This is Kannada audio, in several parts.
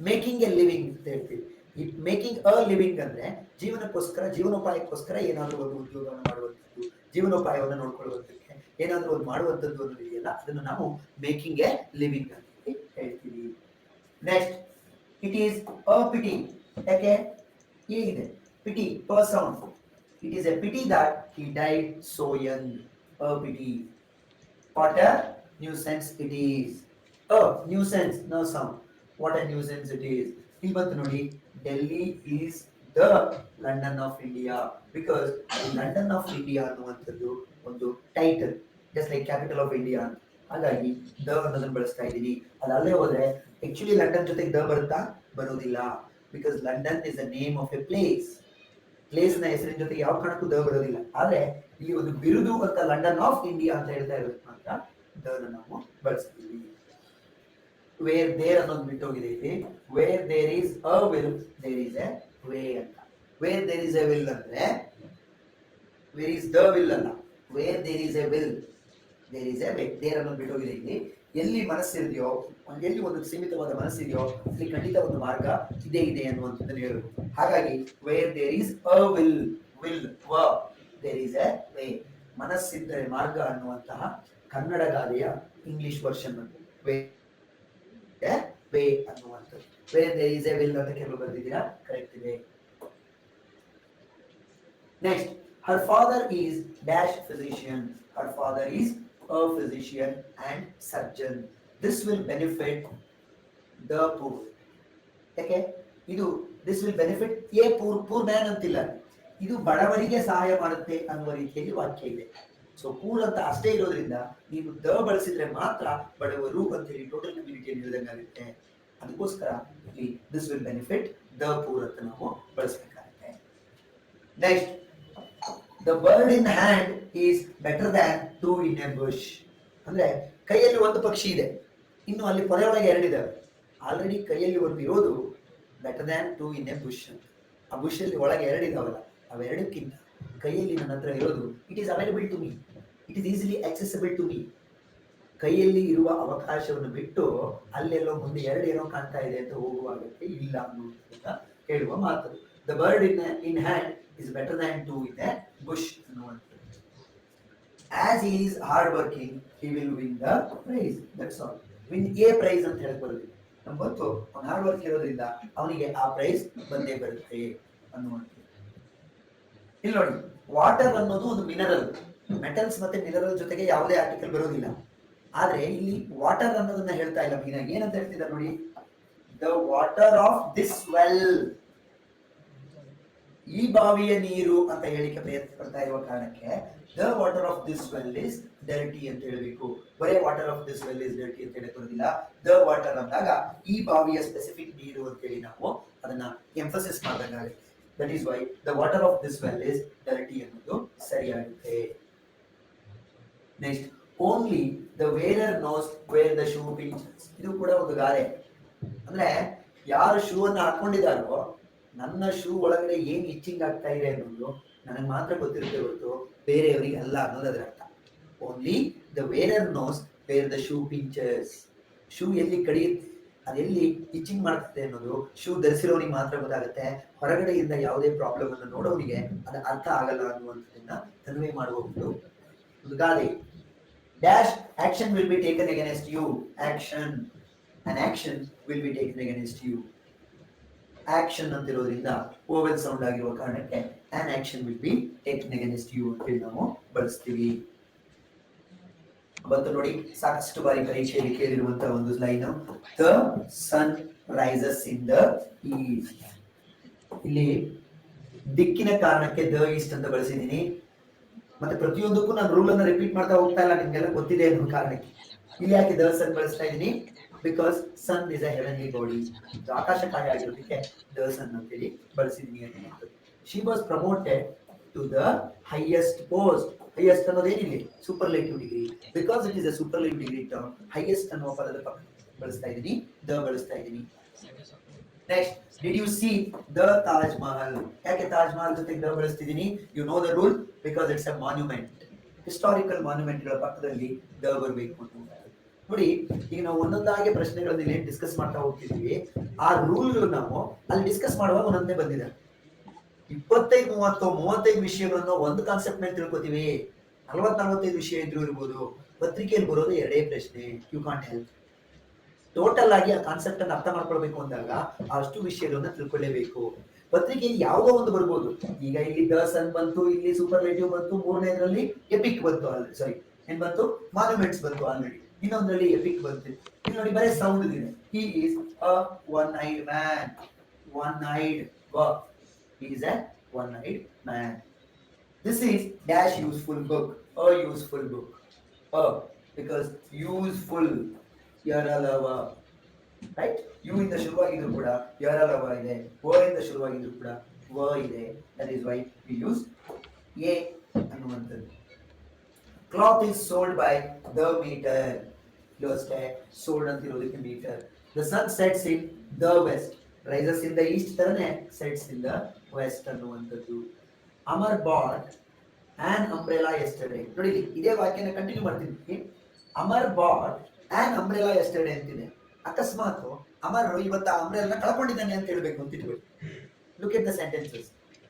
ಮೇಕಿಂಗ್ ಎ ಲಿವಿಂಗ್ ಅಂತ ಹೇಳ್ತೀವಿ. ಈ ಮೇಕಿಂಗ್ ಅ ಲಿವಿಂಗ್ ಅಂದ್ರೆ ಜೀವನೋಪಾಯಕ್ಕೋಸ್ಕರ ಏನಾದ್ರೂ ಒಂದು ಉದ್ಯೋಗವನ್ನು ಮಾಡುವಂಥದ್ದು, ಜೀವನೋಪಾಯವನ್ನು ನೋಡ್ಕೊಳ್ಳುವಂಥಕ್ಕೆ ಏನಾದ್ರೂ ಒಂದು ಮಾಡುವಂಥದ್ದು ಅನ್ನೋದು ಇದೆಯಲ್ಲ, ಅದನ್ನು ನಾವು ಮೇಕಿಂಗ್ ಎ ಲಿವಿಂಗ್ ಅಂತ ಹೇಳ್ತೀವಿ. Next, it is a pity. ಯಾಕೆ ಹೀಗಿದೆ pity per sound. It is a pity that he died so young. A pity. What a nuisance it is. A nuisance, no sound. What a nuisance it is. ಇಲ್ಲಿ ಬಂತು ನೋಡಿ, Delhi is the London of India. Because London of India ಅನ್ನುವಂಥದ್ದು ಒಂದು title, just like capital of India. ಹಾಗಾಗಿ ದ ಅನ್ನೋದನ್ನು ಬಳಸ್ತಾ ಇದ್ದೀನಿ. ಅದಲ್ಲೇ ಹೋದ್ರೆ ಆಕ್ಚುಲಿ ಲಂಡನ್ ಜೊತೆಗೆ ದ ಬರುತ್ತಾ? ಬರೋದಿಲ್ಲ. Because London is the name of A place. Place ನ ಹೆಸರಿನ ಜೊತೆಗೆ ಯಾವ ಕಾರಣಕ್ಕೂ ದ ಬರೋದಿಲ್ಲ. ಆದ್ರೆ ಇಲ್ಲಿ ಒಂದು ಬಿರುದು ಅಂತ ಲಂಡನ್ ಆಫ್ ಇಂಡಿಯಾ ಅಂತ ಹೇಳ್ತಾ ಇರೋದಕ್ಕೆ ಮಾತ್ರ ದ ನಾವು ಬಳಸ್ತೀವಿ. ವೇರ್ ದೇರ್ ಅನ್ನೋದು ಬಿಟ್ಟೋಗಿದೆ ಇಲ್ಲಿ. Where there is a will there is a way ಅಂತ. Where there is a will ಅಂದ್ರೆ ವೇರ್ ಈಸ್ ದ ವಿಲ್ ಅಲ್ಲ, where there is a will there is a way. There ಅನ್ನೋದು ಬಿಟ್ಟೋಗಿದೆ ಇಲ್ಲಿ. ಎಲ್ಲಿ ಮನಸ್ಸಿದೆಯೋ, ಎಲ್ಲಿ ಒಂದು ಸೀಮಿತವಾದ ಮನಸ್ಸಿದೆಯೋ ಅಲ್ಲಿ ಖಂಡಿತ ಒಂದು ಮಾರ್ಗ ಇದೇ ಇದೆ ಅನ್ನುವಂಥದ್ದನ್ನು ಹೇಳುದು. ಹಾಗಾಗಿ where there is a will, will ವ ದೇರ್ ಈಸ್ ಎ ವೇ. ಮನಸ್ಸಿದ್ದರೆ ಮಾರ್ಗ ಅನ್ನುವಂತಹ ಕನ್ನಡ ಗಾದೆಯ ಇಂಗ್ಲಿಷ್ ವರ್ಷನ್ ವೇ ವೇ ಅನ್ನುವಂಥದ್ದು. Where there is a will ಅಂತ ಕೆಲವು ಬರೆದಿದ್ದೀರಾ, ಕರೆಕ್ಟ್ ಇದೆ. Next, her father is dash physician. Her father is a physician and surgeon. This will benefit the poor. ಯಾಕೆ ಇದು this will benefit a poor man ಅಂತಿಲ್ಲ, ಇದು ಬಡವರಿಗೆ ಸಹಾಯ ಮಾಡುತ್ತೆ ಅನ್ನುವ ರೀತಿಯಲ್ಲಿ ವಾಕ್ಯ ಇದೆ. ಸೊ ಪೂರ್ ಅಂತ ಅಷ್ಟೇ ಇರೋದ್ರಿಂದ ನೀವು ದ ಬಳಸಿದ್ರೆ ಮಾತ್ರ ಬಡವರು ಅಂತ ಹೇಳಿ ಟೋಟಲ್ ಕಮ್ಯುನಿಟಿಯನ್ನು ಹೇಳಿದಂಗಾಗುತ್ತೆ. ಅದಕ್ಕೋಸ್ಕರ ಇಲ್ಲಿ this will benefit the poor ಅಂತ ನಾವು ಬಳಸಬೇಕಾಗುತ್ತೆ. Next, the bird in hand is better than two in a bush. ಅಂದ್ರೆ ಕೈಯಲ್ಲಿ ಒಂದು ಪಕ್ಷಿ ಇದೆ, ಇನ್ನು ಅಲ್ಲಿ ಪೊರೆಯೊಳಗೆ ಎರಡಿದಾವೆ. ಆಲ್ರೆಡಿ ಕೈಯಲ್ಲಿ ಒಂದು ಇರೋದು better than two in a bush ಅಂತ. ಆ ಬುಷ್ ಅಲ್ಲಿ ಒಳಗೆ ಎರಡಿದಾವಲ್ಲ, ಅವೆರಡಕ್ಕಿಂತ ಕೈಯಲ್ಲಿ ನನ್ನ ಹತ್ರ ಇರೋದು it is available to me, it is easily accessible to me. ಕೈಯಲ್ಲಿ ಇರುವ ಅವಕಾಶವನ್ನು ಬಿಟ್ಟು ಅಲ್ಲೆಲ್ಲೋ ಮುಂದೆ ಎರಡು ಏನೋ ಕಾಣ್ತಾ ಇದೆ ಅಂತ ಹೋಗುವಾಗಕ್ಕೆ ಇಲ್ಲ ಅನ್ನೋದನ್ನ ಹೇಳುವ ಮಾತು. The bird in hand is better than two in a bush. As he is hard working, he will win the prize. That's all. Win a prize ಅಂತ ಹೇಳಕ್ ಬರೋದಿಲ್ಲ. ನಮ್ಗೆ ಗೊತ್ತು ಅವ್ನು ಹಾರ್ಡ್ ವರ್ಕ್ ಇರೋದ್ರಿಂದ ಅವನಿಗೆ ಆ ಪ್ರೈಸ್ ಬಂದೇ ಬರುತ್ತೆ ಅನ್ನುವಂಥದ್ದು. ಇಲ್ಲಿ ನೋಡಿ, ವಾಟರ್ ಅನ್ನೋದು ಒಂದು ಮಿನರಲ್. ಮೆಟಲ್ಸ್ ಮತ್ತೆ ಮಿನರಲ್ ಜೊತೆಗೆ ಯಾವುದೇ ಆರ್ಟಿಕಲ್ ಬರೋದಿಲ್ಲ. ಆದ್ರೆ ಇಲ್ಲಿ ವಾಟರ್ ಅನ್ನೋದನ್ನ ಹೇಳ್ತಾ ಇಲ್ಲ. ಮೀನಾಗಿ ಏನಂತ ಹೇಳ್ತಿದ್ದಾರೆ ನೋಡಿ, the water of this well. ಈ ಬಾವಿಯ ನೀರು ಅಂತ ಹೇಳಿಕೆ ಪ್ರಯತ್ನ ಪಡ್ತಾ ಇರುವ ಕಾರಣಕ್ಕೆ the water of this well is dirty ಅಂತ ಹೇಳಬೇಕು. ಬರೇ water of this well is dirty ಅಂತ ಹೇಳಕ್ ಬರೋದಿಲ್ಲ. ದ ವಾಟರ್ ಅಂದಾಗ ಈ ಬಾವಿಯ ಸ್ಪೆಸಿಫಿಕ್ ನೀರು ಅಂತೇಳಿ ನಾವು ಅದನ್ನ ಎಂಫಸಿಸ್ ಮಾಡಬೇಕಾಗುತ್ತೆ. That is why the water of this well is dirty ಅನ್ನೋದು ಸರಿಯಾಗುತ್ತೆ. Next, only the wearer knows where the shoe pinches. ಇದು ಕೂಡ ಒಂದು ಗಾದೆ. ಅಂದ್ರೆ ಯಾರು ಶೂ ಅನ್ನ ಹಾಕೊಂಡಿದಾರೋ ನನ್ನ ಶೂ ಒಳಗಡೆ ಏನ್ ಇಚ್ಚಿಂಗ್ ಆಗ್ತಾ ಇದೆ ಅನ್ನೋದು ನನಗೆ ಮಾತ್ರ ಗೊತ್ತಿರುತ್ತೆ ಹೊರತು ಬೇರೆಯವರಿಗೆ ಅಲ್ಲ ಅನ್ನೋದು ಅದರ ಅರ್ಥ. Only the wearer knows where the shoe pinches. Shoe ಎಲ್ಲಿ ಕಡಿಯುತ್ತೆ, ಅದೆಲ್ಲಿ ಇಚ್ಚಿಂಗ್ ಮಾಡ್ತದೆ ಅನ್ನೋದು ಶೂ ಧರಿಸಿರೋನಿಗೆ ಮಾತ್ರ ಗೊತ್ತಾಗುತ್ತೆ. ಹೊರಗಡೆಯಿಂದ ಯಾವುದೇ ಪ್ರಾಬ್ಲಮ್ ಅನ್ನು ನೋಡೋನಿಗೆ ಅದು ಅರ್ಥ ಆಗಲ್ಲ ಅನ್ನುವಂಥದ್ದನ್ನ ಕನ್ವೆ ಮಾಡುವ ಒಂದು ಗಾದೆ. Dash action will be taken against you. Action, an action will be taken against you. Action ಅಂತಿರೋದ್ರಿಂದ ಓವೆಲ್ ಸೌಂಡ್ ಆಗಿರುವ ಕಾರಣಕ್ಕೆ an action will be taken against you ಅಂತ ನಾವು ಬಳಸ್ತೀವಿ. ಬಂತು ನೋಡಿ, ಸಾಕಷ್ಟು ಬಾರಿ ಪರೀಕ್ಷೆಯಲ್ಲಿ ಕೇಳಿರುವಂತಹ ಒಂದು line, the sun rises in the east. ಇಲ್ಲಿ ದಿಕ್ಕಿನ ಕಾರಣಕ್ಕೆ ದ ಈಸ್ಟ್ ಅಂತ ಬಳಸಿದ್ದೀನಿ. ಮತ್ತೆ ಪ್ರತಿಯೊಂದಕ್ಕೂ ನಾನು ರೂಲ್ ಅನ್ನು ರಿಪೀಟ್ ಮಾಡ್ತಾ ಹೋಗ್ತಾ ಇಲ್ಲ, ನಿಮ್ಗೆಲ್ಲ ಗೊತ್ತಿದೆ ಅನ್ನೋ ಕಾರಣಕ್ಕೆ. ಇಲ್ಲಿ ಯಾಕೆ ದ ಸನ್ ಬಳಸ್ತಾ ಇದ್ದೀನಿ? Because sun is a heavenly body. ಆಕಾಶಕಾಯ ಆಗಿರೋದಕ್ಕೆ ದ ಸನ್ ಅಂತೇಳಿ ಬಳಸಿದ್ದೀನಿ ಅನ್ನುವಂಥದ್ದು. She was promoted to the highest post. Highest ಅನ್ನೋದೇನಿಲ್ಲ, superlative degree. Because it is a superlative degree term, highest ಅನ್ನುವ ಪದದ ಪಕ್ಕ ಬಳಸ್ತಾ ಇದ್ದೀನಿ, ದ ಬಳಸ್ತಾ ಇದ್ದೀನಿ. Next, did you see the Taj Mahal? ಯಾಕೆ ತಾಜ್ ಮಹಲ್ ಜೊತೆಗೆ ದ ಬಳಸ್ತಿದ್ದೀನಿ? You know the rule, because it's a monument. Historical ಮಾನ್ಯುಮೆಂಟ್ಗಳ ಪಕ್ಕದಲ್ಲಿ ದ ಬರಬೇಕು ಅಂತ. ನೋಡಿ, ಈಗ ನಾವು ಒಂದೊಂದಾಗಿ ಪ್ರಶ್ನೆಗಳನ್ನ ಇಲ್ಲಿ ಡಿಸ್ಕಸ್ ಮಾಡ್ತಾ ಹೋಗ್ತಿದೀವಿ. ಆ ರೂಲ್ಗಳು ನಾವು ಅಲ್ಲಿ ಡಿಸ್ಕಸ್ ಮಾಡುವಾಗ ಒಂದೊಂದೇ ಬಂದಿದೆ. 25-30-35 ವಿಷಯಗಳನ್ನು ಒಂದು ಕಾನ್ಸೆಪ್ಟ್ ಮೇಲೆ ತಿಳ್ಕೊತೀವಿ. 40-45 ವಿಷಯ ಇದ್ರೂ ಇರ್ಬೋದು. ಪತ್ರಿಕೆಯಲ್ಲಿ ಬರೋದು 2 ಪ್ರಶ್ನೆ. You can't help. ಟೋಟಲ್ ಆಗಿ ಆ ಕಾನ್ಸೆಪ್ಟ್ ಅನ್ನು ಅರ್ಥ ಮಾಡ್ಕೊಳ್ಬೇಕು ಅಂದಾಗ ಅಷ್ಟು ವಿಷಯಗಳನ್ನ ತಿಳ್ಕೊಳ್ಳೇಬೇಕು. ಪತ್ರಿಕೆಯಲ್ಲಿ ಯಾವುದೋ ಒಂದು ಬರ್ಬೋದು. ಈಗ ಇಲ್ಲಿ ದ ಸನ್ ಬಂತು, ಇಲ್ಲಿ ಸೂಪರ್ಲೇಟಿವ್ ಬಂತು, ಮೂರನೇದ್ರಲ್ಲಿ ಎಪಿಕ್ ಬಂತು, ಸಾರಿ ಏನ್ ಬಂತು, ಮಾನ್ಯುಮೆಂಟ್ಸ್ ಬಂತು ಆಲ್ರೆಡಿ. ಇನ್ನೊಂದ್ರಲ್ಲಿ ಎಪಿಕ್ ಬಂತು. ಇಲ್ಲಿ ನೋಡಿ ಬರೀ ಸೌಂಡ್ ಇದೆ. He is a ಒನ್-ಐಡ್ man. One-eyed work. He is a one-eyed man. This is dash useful book. A useful book. Because useful. Yaralava. Right? You in the ಶುರುವಾಗಿದ್ರು ಕೂಡ yaralava ಇದೆ. O in the ಶುರುವಾಗಿದ್ರು ಕೂಡ va ಇದೆ. That is why we use a ಅನ್ನುವಂಥದ್ದು. Cloth is sold by the meter. Just sold ಅಂತಿರೋದಕ್ಕೆ meter. The sun sets in the west. Rises in the east ತರನೇ sets in the west ಅನ್ನುವಂಥದ್ದು. Amar bought an umbrella yesterday. ನೋಡಿ ಇದೇ ವಾಕ್ಯನ ಕಂಟಿನ್ಯೂ ಮಾಡ್ತೀನಿ. Amar bought an umbrella yesterday ಅಂತಿದೆ. ಅಕಸ್ಮಾತ್ ಅಮರ್ ಇವತ್ತು ಆ ಅಂಬ್ರೆಲಾ ಕಳ್ಕೊಂಡಿದ್ದಾನೆ ಅಂತ ಹೇಳ್ಬೇಕು ಅಂತ ಇಟ್ಕೊಳ್ಳಿ. Look at the sentences.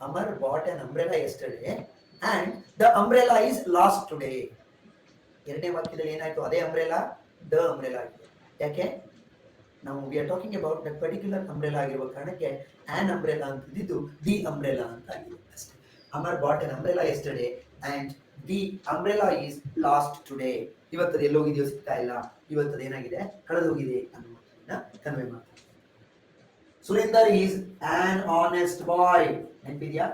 Amar bought an umbrella yesterday and the umbrella is lost today. ಎರಡನೇ ವಾಕ್ಯದಲ್ಲಿ ಏನಾಯ್ತು? ಅದೇ ಅಂಬ್ರೆಲಾ ದ ಅಂಬ್ರೆಲಾ ಆಗಿದೆ. ಯಾಕೆ? ನಾವು we are talking about that particular umbrella ಆಗಿರುವ ಕಾರಣಕ್ಕೆ ಆನ್ ಅಂಬ್ರೆಲಾ ಅಂತಿದ್ದು ದಿ ಅಂಬ್ರೆಲಾ ಅಂತ ಆಗಿದೆ ಅಷ್ಟೇ. Amar bought an umbrella yesterday and the umbrella is lost today. ಇವತ್ತದು ಎಲ್ಲೋಗಿದೆಯೋ ಸಿಗ್ತಾ ಇಲ್ಲ, ಇವತ್ತದು ಏನಾಗಿದೆ, ಕಳೆದು ಹೋಗಿದೆ ಅನ್ನೋದನ್ನ ಕನ್ವೆ ಮಾಡ್ತಾರೆ. Surender is an honest boy. ನೆನಪಿದ್ಯಾ?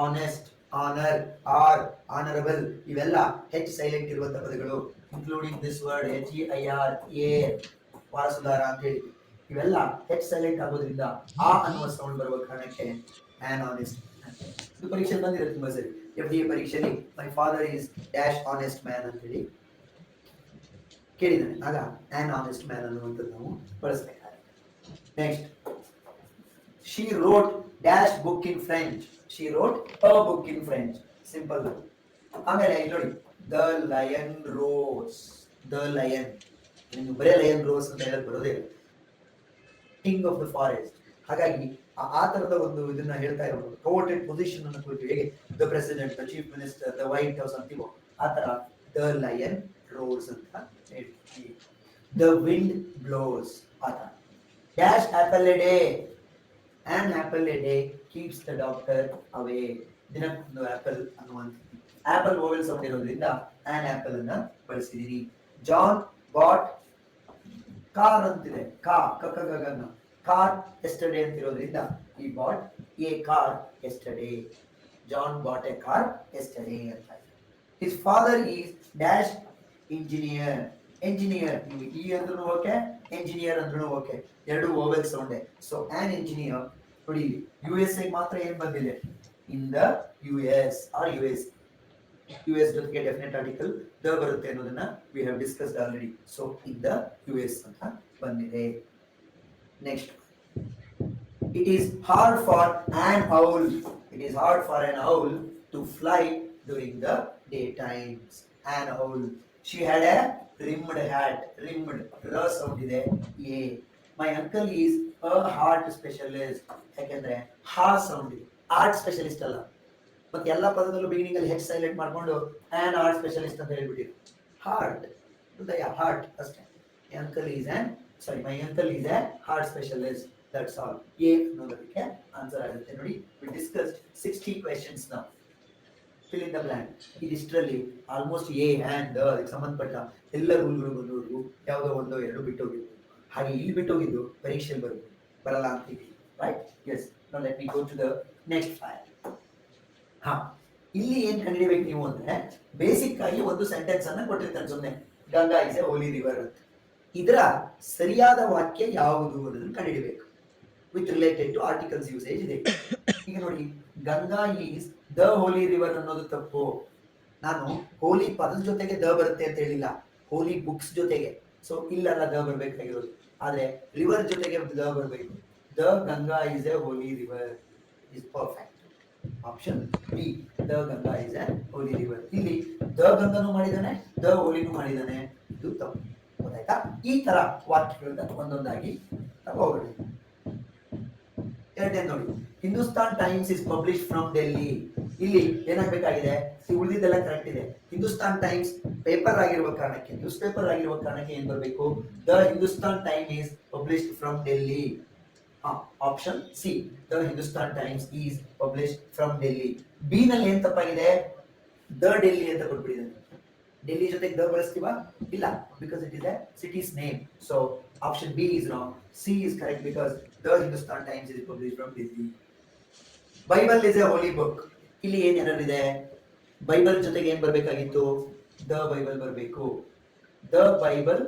ಆನೆಸ್ಟ್, ಆನರ್, ಆರ್, ಆನರಬಲ್ ಇವೆಲ್ಲ ಹೆಚ್ ಸೈಲೆಂಟ್ ಇರುವಂತ ಪದಗಳು. Including this word HEIR, heir, ವಾರಸುದಾರ ಅಂತ ಹೇಳಿ ಇವೆಲ್ಲ ಹೆಚ್ ಸೈಲೆಂಟ್ ಆಗೋದ್ರಿಂದ ಆ ಅನ್ನುವ ಸೌಂಡ್ ಬರುವ ಕಾರಣಕ್ಕೆ ಆನ್ ಆನೆಸ್ಟ್. ಇದು ಪರೀಕ್ಷೆ ಬಂದಿದೆ ತುಂಬಾ ಸರಿ. FDA ಪರೀಕ್ಷೆಯಲ್ಲಿ my father is dash honest man ಅಂತ ಹೇಳಿ ಕೇಳಿದ್ದಾನೆ. ಆಗ ಆನ್ ಆನೆಸ್ಟ್ ಮ್ಯಾನ್ ಅನ್ನುವಂಥದ್ದು ನಾವು ಬಳಸಬೇಕಾಗುತ್ತೆ. Next, she wrote dash book in French. She wrote a book in French. Simple. ಆಮೇಲೆ ನೋಡಿ, the lion roars. The lion, ನಿಮ್ಗೆ ಬರೇ ಲಯನ್ ರೋಸ್ ಅಂತ ಹೇಳಕ್ ಬರೋದೇ ಇಲ್ಲ. King of the forest. ಹಾಗಾಗಿ ಆ ತರದ ಒಂದು ಇದನ್ನ ಹೇಳ್ತಾ ಇರೋದು ಕೋಟೆಡ್ ಪೊಸಿಷನ್ ಅನ್ನು ಕುರಿತು. ಹೇಗೆ the president, the chief minister, the white house ಅಂತೀವೋ ಆ ತರ ದ ಲಯನ್ ರೋಸ್ ಅಂತ ಹೇಳ್ತೀವಿ. ದ ವಿಂಡ್ ಬ್ಲೋಸ್ ಆ ತರ. Dash apple a day. An apple a day keeps the doctor away. ದಿನಕ್ಕೊಂದು ಆಪಲ್ ಅನ್ನುವಂಥದ್ದು. ಆಪಲ್ ಓವೆಲ್ ಸೌಂಡ್ ಇರೋದ್ರಿಂದ ಆನ್ ಆಪಲ್ ಅನ್ನ ಬಳಸಿದೀನಿ. ಜಾನ್ ಬಾಟ್ ಕಾರ್ ಅಂತಿದೆ. ಕಾರ್ ಎಸ್ಟರ್ಡೇ ಅಂತಿರೋದ್ರಿಂದ ಈ bought a car yesterday. John bought a car yesterday ಅಂತ. His father is dash engineer. Engineer, ನೀವು ಇ ಅಂದ್ರೂ ಓಕೆ, ಎಂಜಿನಿಯರ್ ಅಂದ್ರೂ ಓಕೆ, ಎರಡು ಓವೆಲ್ ಸೌಂಡೆ. So an engineer. ನೋಡಿ USA ಮಾತ್ರ ಏನ್ ಬಂದಿದೆ? ಇನ್ the US or US. US ಜೊತೆಗೆ ಡೆಫಿನೆಟ್ ಆರ್ಟಿಕಲ್ ದ ಬರುತ್ತೆ ಅನ್ನೋದನ್ನ we have discussed already. So in the US ಅಂತ ಬಂದಿದೆ. Next, it is hard for an owl. It is hard for an owl to fly during the day times. An owl. She had a rimmed hat. Rimmed R sound ಇದೆ a. My uncle is a heart specialist. ಯಾಕೆಂದ್ರೆ ಹಾ ಸೌಂಡ್ ಇದೆ. ಆರ್ಟ್ ಸ್ಪೆಷಲಿಸ್ಟ್ ಅಲ್ಲ. ಮತ್ತೆ ಎಲ್ಲ ಪದದಲ್ಲೂ ಬಿಗಿನಿಂಗ್ ಅಲ್ಲಿ ಹೆಚ್ ಸೈಲೆಂಟ್ ಮಾಡ್ಕೊಂಡು ಆನ್ ಆರ್ಟ್ ಸ್ಪೆಷಲಿಸ್ಟ್ ಅಂತ ಹೇಳ್ಬಿಟ್ಟಿದ್ರು. ಹಾರ್ಟ್, ಹೃದಯ, ಹಾರ್ಟ್ ಅಷ್ಟೇ. Uncle is my uncle is a heart specialist. That's all. A ಅನ್ನೋದಕ್ಕೆ ಆನ್ಸರ್ ಆಗುತ್ತೆ. ನೋಡಿ, ವಿ ಡಿಸ್ಕಸ್ಡ್ 60 ಕ್ವೆಶ್ಚನ್ಸ್ ನಾವು. Fill in the blank. ಇದಿಷ್ಟರಲ್ಲಿ ಆಲ್ಮೋಸ್ಟ್ ಎ ಆ್ಯಂಡ್ ಅದಕ್ಕೆ ಸಂಬಂಧಪಟ್ಟ ಎಲ್ಲ ರೂಲ್ಗಳು ಬಂದವರು ಯಾವುದೋ ಒಂದೋ ಎರಡು ಬಿಟ್ಟೋಗಿದ್ರು. ಹಾಗೆ ಇಲ್ಲಿ ಬಿಟ್ಟೋಗಿದ್ದು ಪರೀಕ್ಷೆಯಲ್ಲಿ ಬರಲ್ಲ ಅಂತೀವಿ. Right? Yes. Now let me go to the next file. ಇಲ್ಲಿ ಏನ್ ಕಂಡುಹಿಡಿಬೇಕು ನೀವು ಅಂದ್ರೆ, ಬೇಸಿಕ್ ಆಗಿ ಒಂದು ಸೆಂಟೆನ್ಸ್ ಅನ್ನ ಕೊಟ್ಟಿರ್ತಾನೆ ಸುಮ್ಮನೆ, Ganga is a holy river ಅಂತ. ಇದರ ಸರಿಯಾದ ವಾಕ್ಯ ಯಾವುದು ಅನ್ನೋದನ್ನು ಕಂಡುಹಿಡಿಬೇಕು. With related to articles usage ಇದೆ. ಈಗ ನೋಡಿ, Ganga is the holy river ಅನ್ನೋದು ತಪ್ಪು. ನಾನು ಹೋಲಿ ಪದದ ಜೊತೆಗೆ ದ ಬರುತ್ತೆ ಅಂತ ಹೇಳಿಲ್ಲ, ಹೋಲಿ ಬುಕ್ಸ್ ಜೊತೆಗೆ. ಸೊ ಇಲ್ಲಲ್ಲ ದ ಬರ್ಬೇಕಾಗಿರೋದು, ಆದ್ರೆ ರಿವರ್ ಜೊತೆಗೆ ದ ಬರಬೇಕು. The Ganga is a holy river is perfect. Option B the Ganga is a holy river. ಇಲ್ಲಿ ದ ಗಂಗಾನು ಮಾಡಿದಾನೆ, ದ ಹೋಲಿನೂ ಮಾಡಿದಾನೆ, ಇದು ತಪ್ಪು. ಗೊತ್ತಾಯ್ತಾ? ಈ ತರ ವಾಕ್ಯಗಳನ್ನ ಒಂದೊಂದಾಗಿ ಹೋಗೋಣ. ಎರಡನೇ ನೋಡಿ, Hindustan times is publish from Delhi. ಇಲ್ಲಿ ಏನಾಗಬೇಕಾಗಿದೆ, ಉಳಿದಿದ್ದೆಲ್ಲ ಕರೆಕ್ಟ್ ಇದೆ. ಹಿಂದೂಸ್ತಾನ್ ಟೈಮ್ಸ್ ಪೇಪರ್ ಆಗಿರುವ ಕಾರಣಕ್ಕೆ, ನ್ಯೂಸ್ ಪೇಪರ್ ಆಗಿರುವ ಕಾರಣಕ್ಕೆ ಏನ್ ಬರಬೇಕು, the Hindustan time is published from Delhi. Option C the Hindustan times is published from Delhi. B ನಲ್ಲಿ ಏನ್ ತಪ್ಪಾಗಿದೆ, ದ ಡೆಲ್ಲಿ ಅಂತ ಕೊಟ್ಬಿಟ್ಟಿದ್ದಾನೆ. ಡೆಲ್ಲಿ ಜೊತೆಗೆ ದ ಬಳಸ್ತೀವಾ? ಇಲ್ಲ, because it is A cities name. So option B is wrong. C is correct because the Hindustan times is published from Delhi. Bible is a Holi book. ಇಲ್ಲಿ ಏನ್ ಎರರ್ ಇದೆ, ಬೈಬಲ್ ಜೊತೆಗೆ ಏನ್ ಬರ್ಬೇಕಾಗಿತ್ತು, ದ ಬೈಬಲ್ ಬರಬೇಕು. ದ ಬೈಬಲ್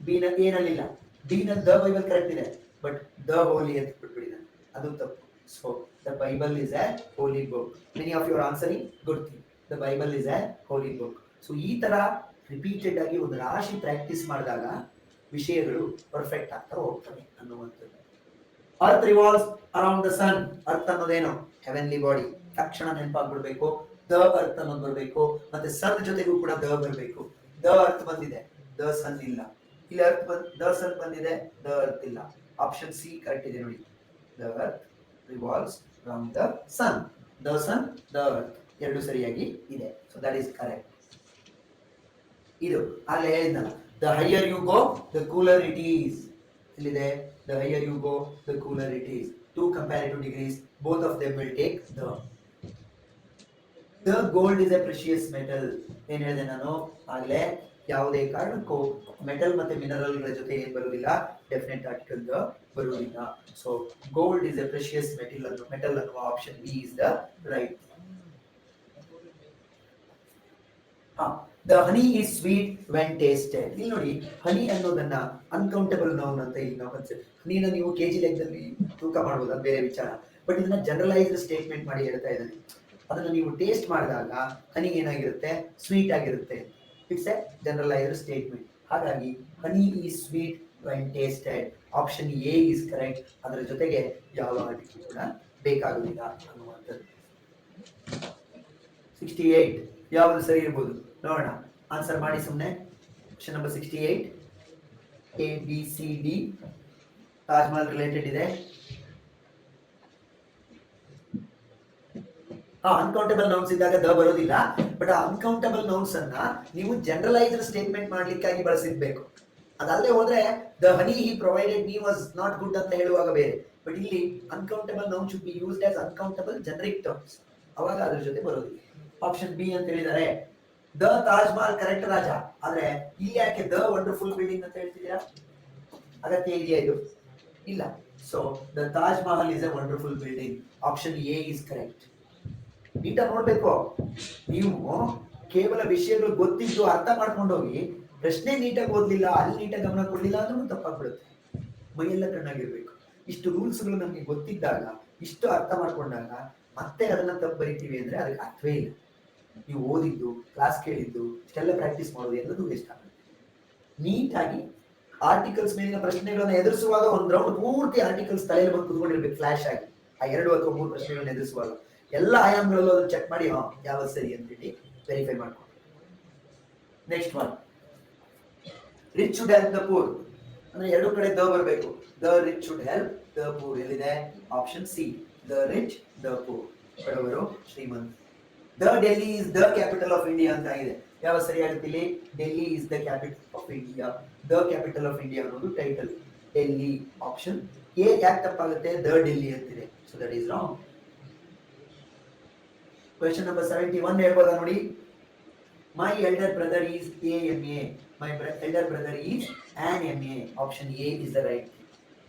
ಬಿ ನ ಏನಲ್ಲಿಲ್ಲ, ಬಿ ನ ದ ಬೈಬಲ್ ಕರೆಕ್ಟ್ ಇದೆ, ಬಟ್ ದ ಹೋಲಿ ಅಂತ ಬಿಟ್ಬಿಟ್ಟಿದ್ದಾನೆ, ಅದು ತಪ್ಪು. So the Bible is a Holi book. Many of your answering good thing. The Bible is a Holi book. So ಈ ತರ ರಿಪೀಟೆಡ್ ಆಗಿ ಒಂದು ರಾಶಿ ಪ್ರಾಕ್ಟೀಸ್ ಮಾಡಿದಾಗ ವಿಷಯಗಳು ಪರ್ಫೆಕ್ಟ್ ಆಗ್ತಾ ಹೋಗ್ತವೆ ಅನ್ನುವಂಥದ್ದು. Earth revolves around the sun. Earth ಅನ್ನೋದೇನು, ಹೆವೆನ್ಲಿ ಬಾಡಿ. ತಕ್ಷಣ ನೆನಪಾಗ್ಬಿಡ್ಬೇಕು, ದ ಅರ್ತ್ ಅನ್ನೋದು ಬರಬೇಕು, ಮತ್ತೆ ಸನ್ ಜೊತೆಗೂ ಕೂಡ ದ ಬರಬೇಕು. ದ ಅರ್ತ್ ಬಂದಿದೆ, ದ ಸನ್ ಇಲ್ಲ. ಇಲ್ಲಿ ಅರ್ತ್ ದ ಸನ್ ಬಂದಿದೆ, ದ ಅರ್ತ್ ಇಲ್ಲ. ಆಪ್ಷನ್ ಸಿ ಕರೆಕ್ಟ್ ಇದೆ ನೋಡಿ. The earth revolves around the sun. The sun, the earth ಎರಡು ಸರಿಯಾಗಿ ಇದೆ. So that is correct. ಇದು ಅಲ್ಲೇ ಹೇಳಿದ್ನಲ್ಲ, the higher you go the cooler it is. ಇಲ್ಲಿದೆ, the higher you go the cooler it is. Two comparative degrees, both of them will take the gold is a precious metal. ಏನ್ ಹೇಳಿದೆ ನಾನು ಆಗ್ಲೇ, ಯಾವುದೇ ಕಾರಣಕ್ಕೂ ಮೆಟಲ್ ಮತ್ತೆ ಮಿನರಲ್ ಗಳ ಜೊತೆ ಏನ್ ಬರುವುದಿಲ್ಲ, ಡೆಫಿನೆಟ್ ಆರ್ಟಿಕಲ್ ಬರುವುದಿಲ್ಲ. So gold is a precious metal ಅನ್ನುವ option B is the right. The honey is sweet when tasted. ಇಲ್ಲಿ ನೋಡಿ, ಹನಿ ಅನ್ನೋದನ್ನ ಅನ್ಕೌಂಟಬಲ್ ನೌನ್ ಅಂತ ಇಲ್ಲಿ ನಾವು ಹನಿನ ನೀವು ಕೆಜಿ ಲೆಕ್ಕದಲ್ಲಿ ತೂಕ ಮಾಡಬಹುದು, ಅದು ಬೇರೆ ವಿಚಾರ. ಬಟ್ ಇದನ್ನ ಜನರಲೈಸ್ಡ್ ಸ್ಟೇಟ್ಮೆಂಟ್ ಮಾಡಿ ಹೇಳ್ತಾ ಇದ್ದಾನೆ. ಅದನ್ನ ನೀವು ಟೇಸ್ಟ್ ಮಾಡಿದಾಗ ಹನಿ ಏನಾಗಿರುತ್ತೆ, ಸ್ವೀಟ್ ಆಗಿರುತ್ತೆ. It's a generalised statement. ಹಾಗಾಗಿ honey is sweet when tasted. Option A is correct. ಅದರ ಜೊತೆಗೆ ಯಾವ ಆರ್ಟಿಕಲ್ ಕೂಡ ಬೇಕಾಗುವುದಿಲ್ಲ ಅನ್ನುವಂಥದ್ದು. 68 ಯಾವುದು ಸರಿ ಇರ್ಬೋದು ನೋಡೋಣ. ಆನ್ಸರ್ ಮಾಡಿ ಸುಮ್ಮನೆ. Question number 68 A B C D Taj Mahal related ಇದೆ. ಅನ್ಕೌಂಟಬಲ್ ನೌನ್ಸ್ ಇದ್ದಾಗ ದ ಬರೋದಿಲ್ಲ, ಬಟ್ ಆ ಅನ್ಕೌಂಟಬಲ್ ನೌನ್ಸ್ ಅನ್ನ ನೀವು ಜನರಲೈಸ್ಡ್ ಸ್ಟೇಟ್ಮೆಂಟ್ ಮಾಡ್ಲಿಕ್ಕಾಗಿ ಬಳಸಿರ್ಬೇಕು. ಅದಲ್ಲದೆ ಹೋದ್ರೆ the honey he provided me was not good ಅಂತ ಹೇಳುವಾಗ ಬೇರೆ. ಬಟ್ ಇಲ್ಲಿ uncountable noun should be used as uncountable generic terms, ಅವಾಗ ಅದ್ರ ಜೊತೆ ಬರೋದಿಲ್ಲ. ಆಪ್ಷನ್ ಬಿ ಅಂತ ಹೇಳಿದ್ದಾರೆ. ದ ತಾಜ್ ಮಹಲ್ ಕರೆಕ್ಟ್ ರಾಜ, ಆದ್ರೆ ಇಲ್ಲಿ ಯಾಕೆ ದ ವಂಡರ್ಫುಲ್ ಬಿಲ್ಡಿಂಗ್ ಅಂತ ಹೇಳ್ತಿದ್ದೀರಾ? ಅಗತ್ಯ ಇದೆಯಾ ಇದು? ಇಲ್ಲ. So the Taj Mahal is A wonderful building. Option A is correct. ನೀಟಾಗಿ ನೋಡ್ಬೇಕು ನೀವು. ಕೇವಲ ವಿಷಯಗಳು ಗೊತ್ತಿದ್ದು ಅರ್ಥ ಮಾಡ್ಕೊಂಡು ಹೋಗಿ ಪ್ರಶ್ನೆ ನೀಟಾಗಿ ಓದ್ಲಿಲ್ಲ, ಅಲ್ಲಿ ನೀಟಾಗಿ ಗಮನ ಕೊಡ್ಲಿಲ್ಲ ಅಂದ್ರೂ ತಪ್ಪಾಗ್ಬಿಡುತ್ತೆ. ಮೈಯೆಲ್ಲ ಕಣ್ಣಾಗಿರ್ಬೇಕು. ಇಷ್ಟು ರೂಲ್ಸ್ಗಳು ನಮ್ಗೆ ಗೊತ್ತಿದ್ದಾಗ, ಇಷ್ಟು ಅರ್ಥ ಮಾಡ್ಕೊಂಡಾಗ ಮತ್ತೆ ಅದನ್ನ ತಪ್ಪು ಬರಿತೀವಿ ಅಂದ್ರೆ ಅದಕ್ಕೆ ಅರ್ಥವೇ ಇಲ್ಲ. ನೀವು ಓದಿದ್ದು, ಕ್ಲಾಸ್ ಕೇಳಿದ್ದು, ಇಷ್ಟೆಲ್ಲ ಪ್ರಾಕ್ಟೀಸ್ ಮಾಡೋದು ಎಲ್ಲದೂ ವೇಸ್ಟ್ ಆಗುತ್ತೆ. ನೀಟಾಗಿ ಆರ್ಟಿಕಲ್ಸ್ ಮೇಲಿನ ಪ್ರಶ್ನೆಗಳನ್ನ ಎದುರಿಸುವಾಗ ಒಂದ್ ರೌಂಡ್ ಪೂರ್ತಿ ಆರ್ಟಿಕಲ್ಸ್ ತಲೆಯಲ್ಲಿ ಬಂದು ಕುತ್ಕೊಂಡಿರ್ಬೇಕು ಫ್ಲಾಶ್ ಆಗಿ. ಆ 2 ಅಥವಾ 3 ಪ್ರಶ್ನೆಗಳನ್ನ ಎದುರಿಸುವಾಗ ಎಲ್ಲ ಆಯಾಮಗಳಲ್ಲೂ ಅದನ್ನು ಚೆಕ್ ಮಾಡಿ ಯಾವ್ದು ಸರಿ ಅಂತೇಳಿ ವೆರಿಫೈ ಮಾಡ್ಕೊಂಡು. Next one, rich should help the poor. ಅಂದ್ರೆ ಎರಡು ಕಡೆ ದ ಬರಬೇಕು. The rich should help the poor ಎಲ್ಲಿದೆ? Option C the rich the poor. ಬಡವರು ಶ್ರೀಮಂತ. The Delhi is the capital of India ಅಂತ ಇದೆ. ಯಾವ ಸರಿ ಆಗುತ್ತೆ ಇಲ್ಲಿ? Delhi is the capital of India. The capital of India ಅನ್ನೋದು ಟೈಟಲ್. ಡೆಲ್ಲಿ. ಆಪ್ಷನ್ ಎ ಯಾಕೆ ತಪ್ಪಾಗುತ್ತೆ? ದ ಡೆಲ್ಲಿ ಅಂತಿದೆ. So that is wrong. Question number 71 ಹೇಳ್ಬೋದಾ ನೋಡಿ. ಮೈ elder brother is AMA. My elder brother is an MA. Option A is the right.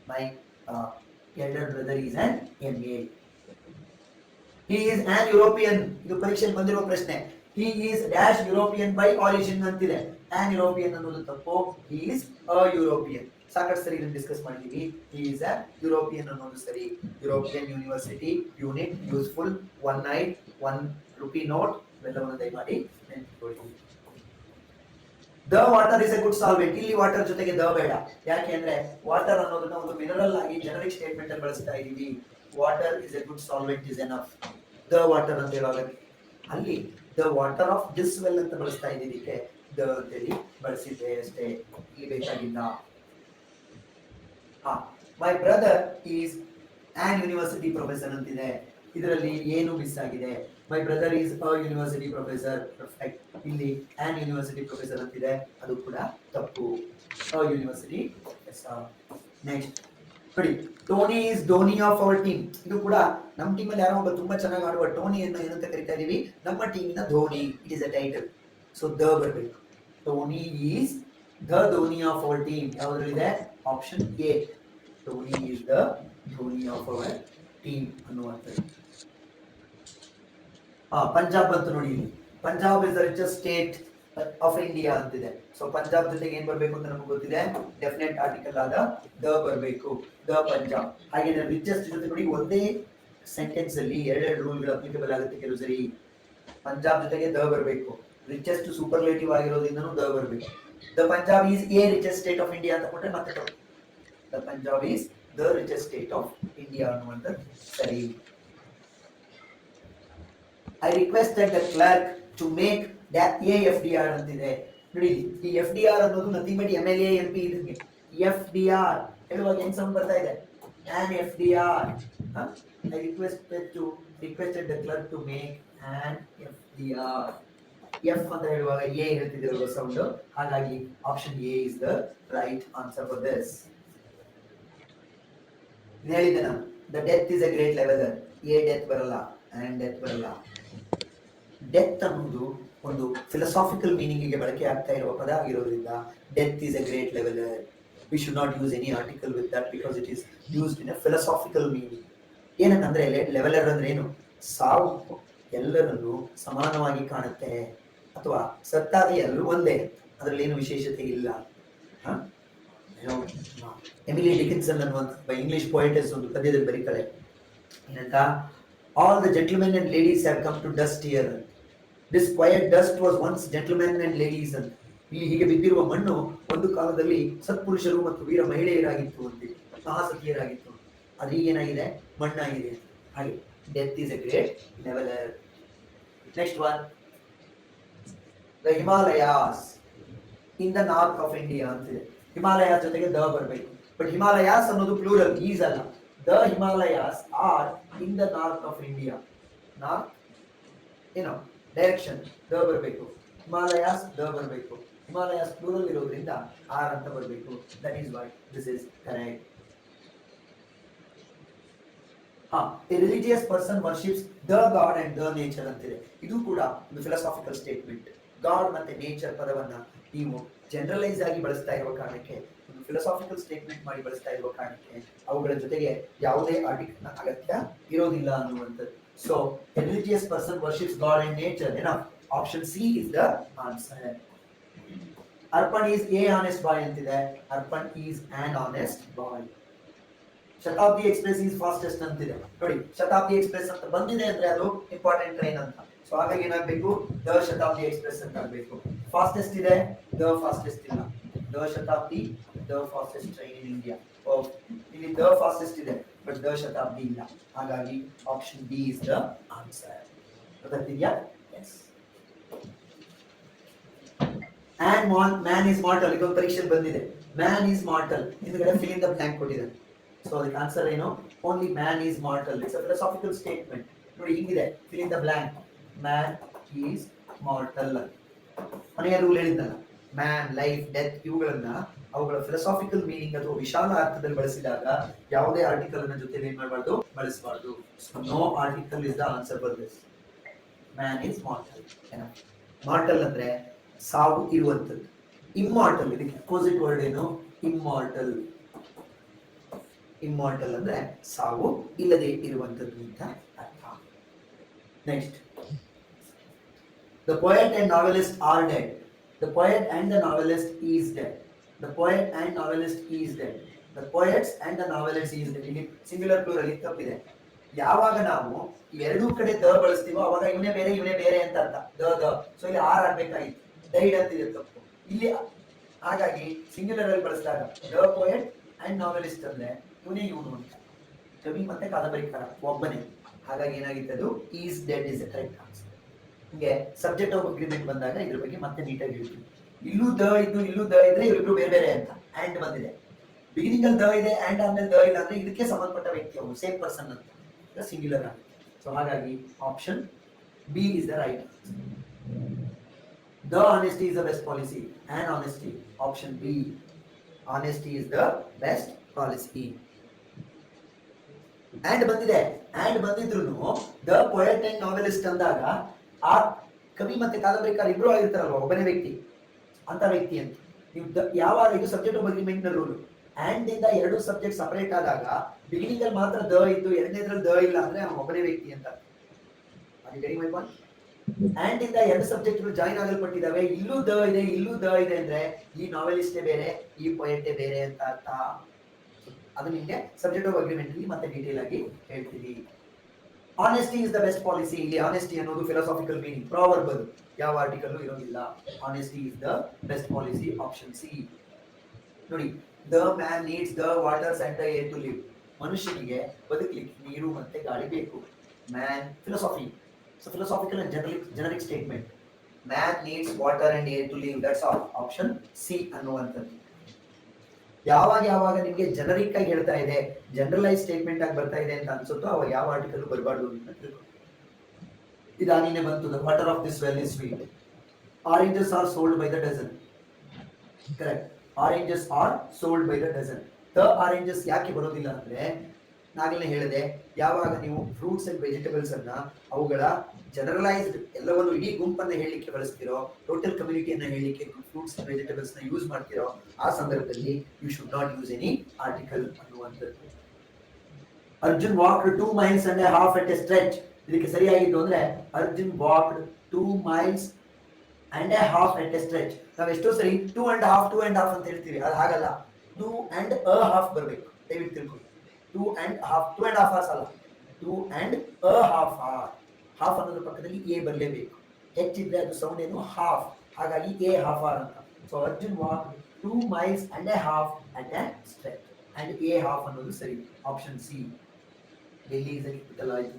My elder brother is an MA. He is an European. ಇದು ಪರೀಕ್ಷೆಯಲ್ಲಿ ಬಂದಿರೋ ಪ್ರಶ್ನೆ. He is dash European by origin ಅಂತಿದೆ. An European ಅನ್ನೋದು ತಪ್ಪು. He is a European. ಸಾಕಷ್ಟು ಸರಿ ಇದನ್ನು ಡಿಸ್ಕಸ್ ಮಾಡಿದೀವಿ. He is a European ಅನ್ನೋದು ಸರಿ. European University, unit, useful, one night, 1 rupee note ಇವೆಲ್ಲವನ್ನು ದಯಮಾಡಿ ನೆನಪಿಟ್ಕೊಳ್ಳಿ. The water is a good solvent. ಇಲ್ಲಿ ವಾಟರ್ ಜೊತೆಗೆ ದ ಬೇಡ. ಯಾಕೆ ಅಂದ್ರೆ ವಾಟರ್ ಅನ್ನೋದನ್ನ ಒಂದು ಮಿನರಲ್ ಆಗಿ ಜನರಿಕ್ ಸ್ಟೇಟ್ಮೆಂಟ್ ಅಲ್ಲಿ ಬಳಸ್ತಾ ಇದೀವಿ. Water is a good solvent is enough. The water ಅಂತ ಹೇಳುವಾಗ ಅಲ್ಲಿ the water of this well ಅಂತ ಬಳಸ್ತಾ ಇದ್ದಿದ್ದಕ್ಕೆ ದ ಅಂತೇಳಿ ಬಳಸಿದ್ದೆ ಅಷ್ಟೇ, ಇಲ್ಲಿ ಬೇಕಾಗಿಲ್ಲ. My brother is on university professor ಅಂತಿದೆ, ಇದರಲ್ಲಿ ಏನು ಮಿಸ್ ಆಗಿದೆ? My brother is a university professor, perfect. ಇಲ್ಲಿ ಆನ್ ಯೂನಿವರ್ಸಿಟಿ ಪ್ರೊಫೆಸರ್ ಅಂತಿದೆ, ಅದು ಕೂಡ ತಪ್ಪು. A university professor. ನೆಕ್ಸ್ಟ್ ನೋಡಿ, Tony is Dhoni of our team. ಇದು ಕೂಡ ನಮ್ಮ ಟೀಮ್ ಅಲ್ಲಿ ಯಾರೋ ಒಬ್ಬ ತುಂಬಾ ಚೆನ್ನಾಗಿ ಆಡುವ ಟೋನಿಯನ್ನು ಏನಂತ ಕರಿತಾ ಇದೀವಿ? ನಮ್ಮ ಟೀಮಿನ Dhoni. It is a title, so the ಬರಬೇಕು. Tony is the Dhoni of our team. ಯಾವ್ದ್ರಲ್ಲಿದೆ? Option A, Tony is the Dhoni of our team ಅನ್ನುವಂಥದ್ದು. ಪಂಜಾಬ್ ಬಂತು ನೋಡಿ, ಇಲ್ಲಿ Punjab is the richest state of India ಅಂತಿದೆ. ಸೊ ಪಂಜಾಬ್ ಜೊತೆಗೆ ಏನ್ ಬರ್ಬೇಕು ಅಂತ ನಮ್ಗೆ ಗೊತ್ತಿದೆ, ಡೆಫಿನೆಟ್ ಆರ್ಟಿಕಲ್ ಆದ ದ ಬರಬೇಕು, ದ ಪಂಜಾಬ್. ಹಾಗೆ ರಿಚೆಸ್ಟ್ ಜೊತೆ ನೋಡಿ ಒಂದೇ ಸೆಂಟೆನ್ಸ್ ಅಲ್ಲಿ ಎರಡೆರಡು ರೂಲ್ಗಳು ಅಪ್ಲಿಕಬಲ್ ಆಗುತ್ತೆ ಕೆಲವು ಸರಿ. ಪಂಜಾಬ್ ಜೊತೆಗೆ ದ ಬರಬೇಕು, ರಿಚೆಸ್ಟ್ ಸೂಪರ್ಲೇಟಿವ್ ಆಗಿರೋದ್ರಿಂದನೂ ದ ಬರಬೇಕು. The Punjab is a richest state of India ಅಂತ ಕೊಟ್ಟರೆ ಮತ್ತೆ ತಪ್ಪು. The Punjab is the richest state of India ಅನ್ನುವಂಥದ್ದು ಸರಿ. I requested the clerk to make AFDR ಅಂತಿದೆ ನೋಡಿ. ಈ FDR ಅನ್ನೋದು ನಥಿಂಗ್ ಬಟ್ MLA MP ಇದಂಗೆ. FDR ಹೇಳುವಾಗ ಏನ್ ಸೌಂಡ್ ಬರ್ತಾ ಇದೆ? an FDR. I requested the clerk to make an FDR. F ಅಂತ ಹೇಳುವಾಗ A ಹೇಳ್ತಿದ್ರು ಸೌಂಡ್, ಹಾಗಾಗಿ option A is the right answer for this. ಹೇಳಿದೆ ನಾನು, the death is a great leveler. A death ಬರಲ್ಲ, and ಡೆತ್ ಬರಲ್ಲ. ಡೆತ್ ಅನ್ನೋದು ಒಂದು ಫಿಲಸಾಫಿಕಲ್ ಮೀನಿಂಗಿಗೆ ಬಳಕೆ ಆಗ್ತಾ ಇರುವ ಪದ ಆಗಿರೋದ್ರಿಂದ death is a great leveller. We should not use any article with that because it is used in a philosophical meaning. ಏನಂದ್ರೆ ಲೆವೆಲರ್ ಅಂದ್ರೆ ಏನು? ಸಾವು ಎಲ್ಲರನ್ನು ಸಮಾನವಾಗಿ ಕಾಣುತ್ತೆ, ಅಥವಾ ಸತ್ತಾಗ ಎಲ್ಲರೂ ಒಂದೇ, ಅದರಲ್ಲಿ ಏನು ವಿಶೇಷತೆ ಇಲ್ಲ. ಎಮಿಲಿ ಡಿಕಿನ್ಸನ್ ಅನ್ನುವಂಥ ಇಂಗ್ಲಿಷ್ ಪೊಯೆಟಸ್ ಒಂದು ಪದ್ಯದಲ್ಲಿ ಬರೀತಾರೆ ಏನಂತ, all the gentlemen and ladies have come to dust here. This quiet dust was once gentlemen and ladies ಅಂತ. ಇಲ್ಲಿ ಹೀಗೆ ಬಿದ್ದಿರುವ ಮಣ್ಣು ಒಂದು ಕಾಲದಲ್ಲಿ ಸತ್ಪುರುಷರು ಮತ್ತು ವೀರ ಮಹಿಳೆಯರಾಗಿತ್ತು ಅಂತ, ಮಹಾಸತಿಯರಾಗಿತ್ತು. ಅದು ಈಗೇನಾಗಿದೆ? ಮಣ್ಣಾಗಿದೆ. ಹಾಗೆ death is a great leveller. Next one, the Himalayas in the north of India ಅಂತಿದೆ. ಹಿಮಾಲಯಾಸ್ ಜೊತೆಗೆ ದ ಬರಬೇಕು, ಬಟ್ ಹಿಮಾಲಯಾಸ್ ಅನ್ನೋದು ಪ್ಲೂರಲ್, ಈಸ್ ಅಲ್ಲ. The Himalayas are in the north of India. North ಏನೋ ಡೈರೆಕ್ಷನ್ ದ ಬರಬೇಕು, ಹಿಮಾಲಯಾಸ್ ದ ಬರಬೇಕು. ಹಿಮಾಲಯಾಸ್ ಪ್ಲೂರಲ್ ಇರೋದ್ರಿಂದ ಆರ್ ಅಂತ ಬರಬೇಕು. That is why this is correct. A religious person worships the god and the nature ಅಂತಿದೆ. ಇದು ಕೂಡ ಒಂದು ಫಿಲಾಸಾಫಿಕಲ್ ಸ್ಟೇಟ್ಮೆಂಟ್. ಗಾಡ್ ಮತ್ತೆ ನೇಚರ್ ಪದವನ್ನ ನೀವು ಜನರಲೈಸ್ ಆಗಿ ಬಳಸ್ತಾ ಇರುವ ಕಾರಣಕ್ಕೆ, ಒಂದು ಫಿಲಾಸಾಫಿಕಲ್ ಸ್ಟೇಟ್ಮೆಂಟ್ ಮಾಡಿ ಬಳಸ್ತಾ ಇರುವ ಕಾರಣಕ್ಕೆ ಅವುಗಳ ಜೊತೆಗೆ ಯಾವುದೇ ಆರ್ಟಿಕಲ್ ಅಗತ್ಯ ಇರೋದಿಲ್ಲ ಅನ್ನುವಂಥದ್ದು. So, a religious person worships God and nature. Enough. Option C is the answer. Arpan is a honest boy antide. Arpan is an honest boy. Shatabdi Express is fastest antide. Nodi, Shatabdi Express anta bandide andre adu important train anta. So ಹಾಗಾಗಿ ಏನಾಗಬೇಕು? The Shatabdi Express ಅಂತ ಆಗಬೇಕು. Fastest ಇದೆ, the fastest ಇಲ್ಲ. The Shatabdi, the fastest train in India. ಇಲ್ಲಿ ದ ಫಾಸ್ಟೆಸ್ಟ್ ಇದೆ, ಬಟ್ ದ ಶತಾಬ್ದಿ ಇಲ್ಲ. ಹಾಗಾಗಿ option B is the answer. ಗೊತ್ತಾಗ್ತಿದ್ಯಾ? Yes. An man is mortal. ಇದೊಂದು ಪರೀಕ್ಷೆ ಬಂದಿದೆ. ಮ್ಯಾನ್ ಈಸ್ ಮಾರ್ಟಲ್ ಹಿಂದ್ಗಡೆ ಫಿಲ್ ಇನ್ ದ ಬ್ಲಾಂಕ್ ಕೊಟ್ಟಿದ್ದಾರೆ. ಸೊ ಅದಕ್ಕೆ ಆನ್ಸರ್ ಏನು? Only man is mortal. It's a philosophical statement. ನೋಡಿ ಹಿಂಗಿದೆ, fill in the blank. Man is mortal. ಕೊನೆಯ ರೂಲ್ ಹೇಳಿದ್ನಲ್ಲ, ಮ್ಯಾನ್, ಲೈಫ್, ಡೆತ್ ಇವುಗಳನ್ನ ಅವುಗಳ ಫಿಲಾಸಾಫಿಕಲ್ ಮೀನಿಂಗ್ ಅಥವಾ ವಿಶಾಲ ಅರ್ಥದಲ್ಲಿ ಬಳಸಿದಾಗ ಯಾವುದೇ ಆರ್ಟಿಕಲ್ ಅನ್ನ ಜೊತೆ ಏನ್ ಮಾಡಬಾರ್ದು? ಬಳಸಬಾರ್ದು. No article is the answer for this. Man is mortal. Mortal ಅಂದ್ರೆ ಸಾವು ಇರುವಂತದ್ದು. ಇಮ್ಮಾರ್ಟಲ್ ಇದಕ್ಕೆ ಅಪೋಸಿಟ್ ವರ್ಡ್ ಏನು? ಇಮ್ಮಾರ್ಟಲ್. ಇಮ್ಮಾರ್ಟಲ್ ಅಂದ್ರೆ ಸಾವು ಇಲ್ಲದೆ ಇರುವಂತದ್ದು ಅಂತ ಅರ್ಥ. Next, the poet and novelist are dead. The poet and the novelist is dead. The poet and novelist is dead. The poets and the novelist is dead. ಇಲ್ಲಿ ಸಿಂಗ್ಯುಲರ್ ಪ್ಲೂರಲ್ ತಪ್ಪಿದೆ. ಯಾವಾಗ ನಾವು ಎರಡೂ ಕಡೆ ದ ಬಳಸ್ತೀವೋ ಅವಾಗ ಇವನೇ ಬೇರೆ ಅಂತ ಅರ್ಥ. ದ ಸೊ ಇಲ್ಲಿ ಆರ್ ಆಗ್ಬೇಕಾಗಿತ್ತು. ಡೈಡ್ ಅಂತಿದೆ, ತಪ್ಪು ಇಲ್ಲಿ. ಹಾಗಾಗಿ ಸಿಂಗ್ಯುಲರ್ ಅಲ್ಲಿ ಬಳಸಿದಾಗ ದ ಪೊಯೆಟ್ ಅಂಡ್ ನಾವೆಲಿಸ್ಟ್ ಅಂದ್ರೆ ಇವನು ಅಂತ. ಕವಿ ಮತ್ತೆ ಕಾದಂಬರಿಕಾರ ಒಬ್ಬನೇ. ಹಾಗಾಗಿ ಏನಾಗಿತ್ತು ಅದು is dead is correct answer. ಹೀಗೆ ಸಬ್ಜೆಕ್ಟ್ ಆಫ್ ಅಗ್ರಿಮೆಂಟ್ ಬಂದಾಗ ಇದ್ರ ಬಗ್ಗೆ ಮತ್ತೆ ನೀಟಾಗಿ ಹೇಳ್ತೀವಿ. ಇಲ್ಲೂ ದ ಇದ್ದು ಇಲ್ಲೂ ದ ಇದ್ರೆ ಇವರಿಬ್ರು ಬೇರೆ ಬೇರೆ ಅಂತ ಆ್ಯಂಡ್ ಬಂದಿದೆ. ಬಿಗಿನಿಂಗ್ ಅಲ್ಲಿ ದ ಇದೆ ಆ್ಯಂಡ್ ಆಮೇಲೆ ದ ಇಲ್ಲ ಅಂದ್ರೆ ಇದಕ್ಕೆ ಸಂಬಂಧಪಟ್ಟ ವ್ಯಕ್ತಿ ಅವರು ಸೇಮ್ ಪರ್ಸನ್ ಅಂತ ಸಿಂಗ್ಯುಲರ್ ಆಗುತ್ತೆ. ಸೊ ಹಾಗಾಗಿ option B is the right answer. The honesty is the best policy and honesty. Option B. Honesty is the best policy. And ಬಂದಿದೆ and ಬಂದಿದ್ರು ದ ಪೊಯೆಟ್ ಅಂಡ್ ನಾವೆಲಿಸ್ಟ್ ಅಂದಾಗ ಆ ಕವಿ ಮತ್ತೆ ಕಾದಂಬರಿಕಾರ ಇಬ್ರು ಆಗಿರ್ತಾರಲ್ವ ಒಬ್ಬನೇ ವ್ಯಕ್ತಿ ಅಂತ ವ್ಯಕ್ತಿ ಅಂತ ನೀವು ಯಾವಾಗ ಇದು ಸಬ್ಜೆಕ್ಟ್ ಆಫ್ ಅಗ್ರಿಮೆಂಟ್ ನ ರೂಲ್ ಆ್ಯಂಡ್ ಇಂದ ಎರಡು ಸಬ್ಜೆಕ್ಟ್ ಸಪರೇಟ್ ಆದಾಗ ಬಿಗಿನಿಂಗ್ ಅಲ್ಲಿ ಮಾತ್ರ ದ ಇದ್ದು ಎರಡನೇದ್ರಲ್ಲಿ ದ ಇಲ್ಲ ಅಂದ್ರೆ ಅವನು ಒಬ್ಬನೇ ವ್ಯಕ್ತಿ ಅಂತ. ಆ್ಯಂಡ್ ಇಂದ ಎರಡು ಸಬ್ಜೆಕ್ಟ್ಗಳು ಜಾಯಿನ್ ಆಗಲ್ಪಟ್ಟಿದ್ದಾವೆ, ಇಲ್ಲೂ ದ ಇದೆ ಇಲ್ಲೂ ದ ಇದೆ ಅಂದ್ರೆ ಈ ನಾವೆಲಿಸ್ಟೇ ಬೇರೆ ಈ ಪೊಯೆಟೇ ಬೇರೆ ಅಂತ ಅರ್ಥ. ಅದು ನಿಮಗೆ ಸಬ್ಜೆಕ್ಟ್ ಆಫ್ ಅಗ್ರಿಮೆಂಟ್ ಅಲ್ಲಿ ಮತ್ತೆ ಡೀಟೇಲ್ ಆಗಿ ಹೇಳ್ತೀವಿ. Honesty is the best policy. ಇಲ್ಲಿ ಆನೆಸ್ಟಿ ಅನ್ನೋದು ಫಿಲಾಸಾಫಿಕಲ್ ಮೀನಿಂಗ್, ಪ್ರಾವರ್ಬ್ ಅದು, ಯಾವ ಆರ್ಟಿಕಲ್ ಇರೋದಿಲ್ಲ. Honesty is the best policy. Option C. ನೋಡಿ, the man needs the waters and the air to live. ಮನುಷ್ಯನಿಗೆ ಬದುಕಲಿಕ್ಕೆ ನೀರು ಮತ್ತೆ ಗಾಳಿ ಬೇಕು. Man philosophy. So philosophical and generic statement. Man needs water and air to live. That's all. Option C ಅನ್ನುವಂಥದ್ದು. ಯಾವಾಗ ನಿಮಗೆ ಜನರಿಕ್ ಆಗಿ ಹೇಳ್ತಾ ಇದೆ, ಜನರಲೈಸ್ ಸ್ಟೇಟ್ಮೆಂಟ್ ಆಗಿ ಬರ್ತಾ ಇದೆ ಅಂತ ಅನ್ಸುತ್ತೋ ಅವಾಗ ಯಾವ ಆರ್ಟಿಕಲ್ ಬರಬಾರ್ದು ಅಂತ ತಿಳ್ಕೊಂಡು. ಇದಾಗಿನೇ ಬಂತು, the water of this well is sweet. Oranges R sold by the dozen. Correct. Oranges R sold by the dozen. The oranges ಯಾಕೆ ಬರೋದಿಲ್ಲ ಅಂದ್ರೆ ನಾಗಲೇ ಹೇಳಿದೆ, ಯಾವಾಗ ನೀವು ಫ್ರೂಟ್ಸ್ ಅಂಡ್ ವೆಜಿಟೇಬಲ್ಸ್ ಅನ್ನ ಅವುಗಳ ಜನರಲೈಸ್ಡ್ ಎಲ್ಲವನ್ನು ಇಡೀ ಗುಂಪನ್ನ ಹೇಳಲಿಕ್ಕೆ ಬಳಸ್ತಿರೋ, ಟೋಟಲ್ ಕಮ್ಯುನಿಟಿಯನ್ನ ಹೇಳಲಿಕ್ಕೆ ಫ್ರೂಟ್ಸ್ ಅಂಡ್ ವೆಜಿಟೇಬಲ್ಸ್ ನ ಯೂಸ್ ಮಾಡ್ತಿರೋ ಆ ಸಂದರ್ಭದಲ್ಲಿ you should not use any article ಅನ್ನುವಂಥದ್ದು. Arjun walked 2 miles and a half at a stretch. ಇದಕ್ಕೆ ಸರಿಯಾಗಿದ್ದು ಅಂದ್ರೆ Arjun walked 2 miles and a half at a stretch. ನಾವು ಎಷ್ಟೋ ಸರಿ 2 and half ಅಂತ ಹೇಳ್ತೀವಿ, ಅದು ಹಾಗಲ್ಲ. 2 and a half ಬರಬೇಕು, ದಯವಿಟ್ಟು ತಿಳ್ಕೊಳ್ಳಿ. 2 and half hours ಅಲ್ಲ, 2 and a half hour. Half ಅನ್ನೋದ್ರ ಪಕ್ಕದಲ್ಲಿ ಎ ಬರಲೇಬೇಕು. ಹೆಚ್ಚಿದ್ರೆ ಅದು ಸೌಂಡ್ ಏನು ಹಾಫ್, ಹಾಗಾಗಿ ಎ ಹಾಫ್ ಅವರ್ ಅಂತ. So Arjun walk 2 miles and a half at a stretch and a half ಅನ್ನೋದು ಸರಿ. Option C. Delhi is capital ಆಯ್ತು.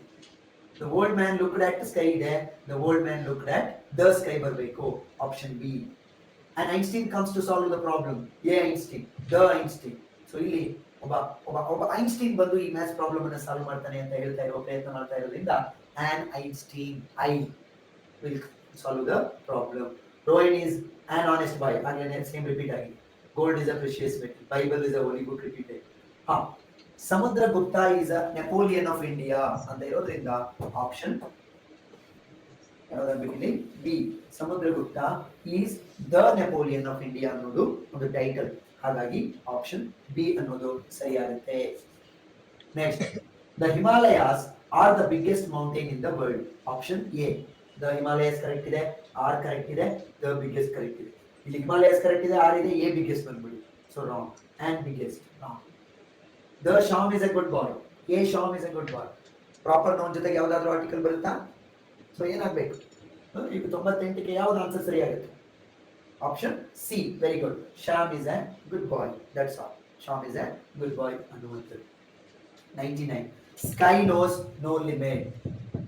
The old man looked at sky ಇದೆ, the old man looked at the sky ಬರಬೇಕು. Option B. And Einstein comes to solve the problem. A Einstein, the Einstein. So ಇಲ್ಲಿ ಒಬ್ಬ ಐನ್ಸ್ಟೀನ್ ಬಂದು ಈ ಮ್ಯಾಥ್ಸ್ ಪ್ರಾಬ್ಲಮ್ ಅನ್ನು ಸಾಲ್ವ್ ಮಾಡ್ತಾನೆ ಅಂತ ಹೇಳ್ತಾ ಇರೋ ಪ್ರಯತ್ನ ಮಾಡ್ತಾ ಇರೋದ್ರಿಂದ an Einstein I will solve the problem. Rohan is an honest boy, ಹಾಗೆ ಸೇಮ್ ರಿಪೀಟ್ ಆಗಿ. Gold is a precious metal, bible is a holy book repeated. Samudragupta is a Napoleon of India ಅಂತ ಇರೋದ್ರಿಂದ ಆಪ್ಷನ್ ಯಾವ್ದಾಗಬೇಕಿಲ್ಲಿ B. Samudragupta is the Napoleon of India ಅನ್ನೋದು ಒಂದು ಟೈಟಲ್, ಹಾಗಾಗಿ ಆಪ್ಷನ್ ಬಿ ಅನ್ನೋದು ಸರಿಯಾಗುತ್ತೆ. Next, the Himalayas are the biggest mountain in the world. Option A. The Himalayas correct ಇದೆ, ಆರ್ ಕರೆಕ್ಟ್ ಇದೆ, ದ ಬಿಗ್ಗೆಸ್ಟ್ ಕರೆಕ್ಟ್ ಇದೆ. ಇಲ್ಲಿ ಹಿಮಾಲಯಸ್ ಕರೆಕ್ಟ್ ಇದೆ, ಆರ್ ಇದೆ, ಎ ಬಿಗ್ಗೆಸ್ಟ್ ಬಂದ್ಬಿಡಿ. So wrong. And biggest wrong. The Sham is a good boy. A Sham is a good boy. Proper noun ಜೊತೆಗೆ ಯಾವ್ದಾದ್ರು ಆರ್ಟಿಕಲ್ ಬರುತ್ತಾ? ಸೊ ಏನಾಗಬೇಕು? ಈಗ 98ಕ್ಕೆ ಯಾವ್ದು ಆನ್ಸರ್ ಸರಿಯಾಗುತ್ತೆ? Option C. Very good. Shyam is a good boy. That's all. Shyam is a good boy ಅನ್ನುವಂಥದ್ದು. 99. Sky knows no limit.